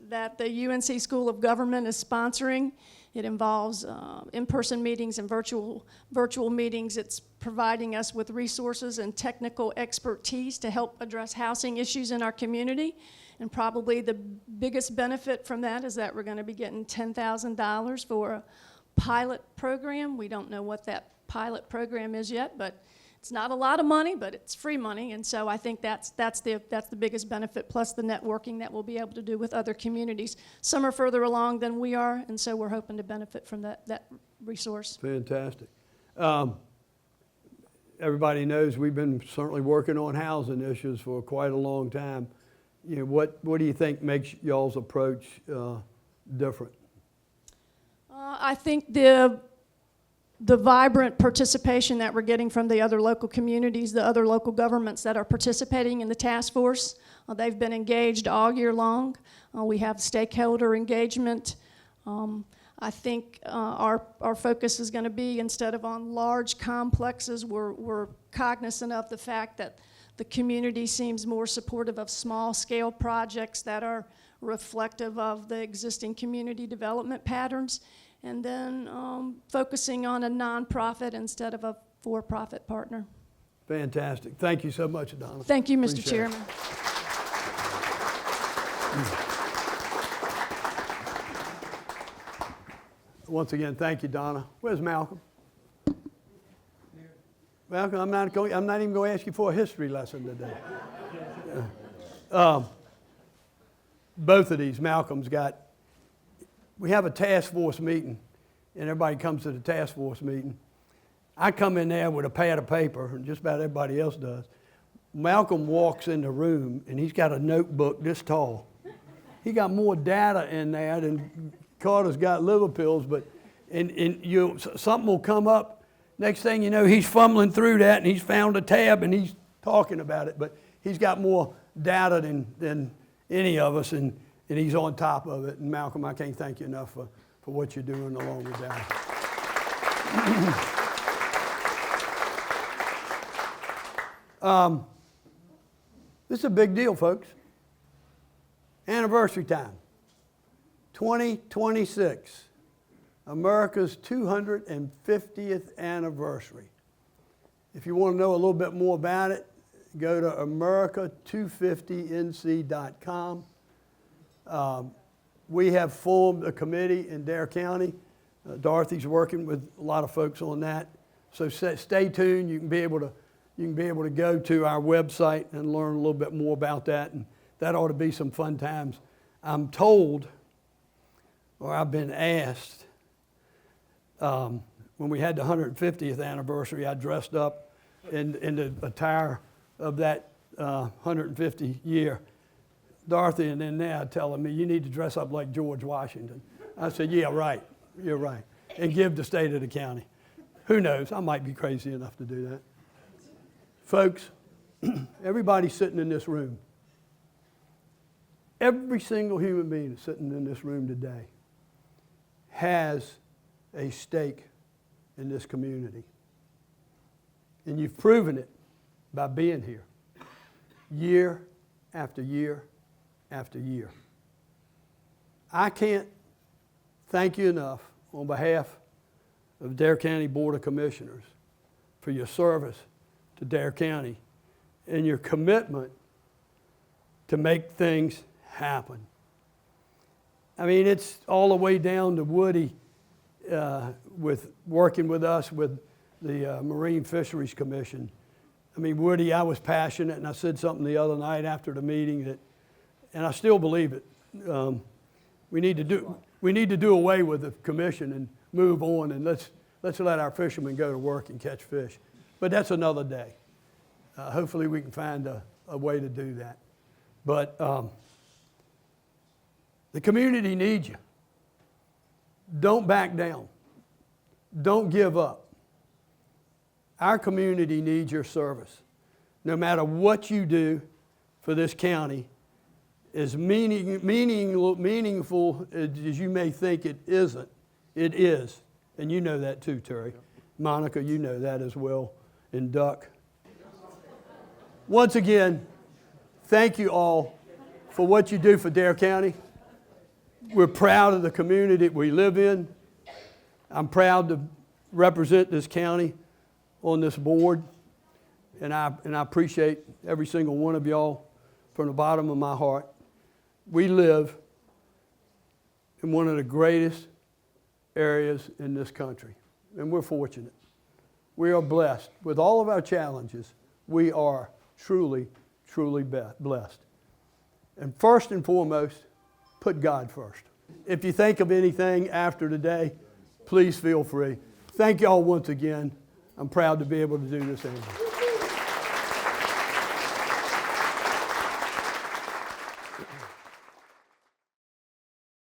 that the UNC School of Government is sponsoring. It involves in-person meetings and virtual meetings. It's providing us with resources and technical expertise to help address housing issues in our community. And probably the biggest benefit from that is that we're going to be getting $10,000 for a pilot program. We don't know what that pilot program is yet, but it's not a lot of money, but it's free money, and so I think that's the biggest benefit, plus the networking that we'll be able to do with other communities. Some are further along than we are, and so we're hoping to benefit from that resource. Fantastic. Everybody knows we've been certainly working on housing issues for quite a long time. You know, what do you think makes y'all's approach different? I think the vibrant participation that we're getting from the other local communities, the other local governments that are participating in the task force. They've been engaged all year long. We have stakeholder engagement. I think our focus is going to be, instead of on large complexes, we're cognizant of the fact that the community seems more supportive of small-scale projects that are reflective of the existing community development patterns. And then focusing on a nonprofit instead of a for-profit partner. Fantastic. Thank you so much, Donna. Thank you, Mr. Appreciate Chairman. Once again, thank you, Donna. Where's Malcolm? Malcolm, I'm not even going to ask you for a history lesson today. Both of these, Malcolm's got. We have a task force meeting, and everybody comes to the task force meeting. I come in there with a pad of paper, and just about everybody else does. Malcolm walks in the room, and he's got a notebook this tall. He got more data in there than Carter's got liver pills, but something will come up. Next thing you know, he's fumbling through that, and he's found a tab, and he's talking about it. But he's got more data than any of us, and he's on top of it. And Malcolm, I can't thank you enough for what you're doing along with that. This is a big deal, folks. Anniversary time. 2026. America's 250th anniversary. If you want to know a little bit more about it, go to america250nc.com. We have formed a committee in Dare County. Dorothy's working with a lot of folks on that. So stay tuned. You can be able to go to our website and learn a little bit more about that, and that ought to be some fun times. I'm told, or I've been asked, when we had the 150th anniversary, I dressed up in the attire of that 150 year. Dorothy and then now telling me, you need to dress up like George Washington. I said, yeah, right, you're right. And give the state of the county. Who knows, I might be crazy enough to do that. Folks, everybody sitting in this room, every single human being that's sitting in this room today has a stake in this community. And you've proven it by being here year after year after year. I can't thank you enough on behalf of Dare County Board of Commissioners for your service to Dare County and your commitment to make things happen. I mean, it's all the way down to Woody with working with us with the Marine Fisheries Commission. I mean, Woody, I was passionate, and I said something the other night after the meeting that, and I still believe it. We need to do away with the commission and move on, and let's let our fishermen go to work and catch fish. But that's another day. Hopefully, we can find a way to do that. But the community needs you. Don't back down. Don't give up. Our community needs your service. No matter what you do for this county, as meaningful as you may think it isn't, it is. And you know that too, Terry. Monica, you know that as well, and Duck. Once again, thank you all for what you do for Dare County. We're proud of the community we live in. I'm proud to represent this county on this board, and I appreciate every single one of y'all from the bottom of my heart. We live in one of the greatest areas in this country, and we're fortunate. We are blessed. With all of our challenges, we are truly, truly blessed. And first and foremost, put God first. If you think of anything after today, please feel free. Thank y'all once again. I'm proud to be able to do this interview.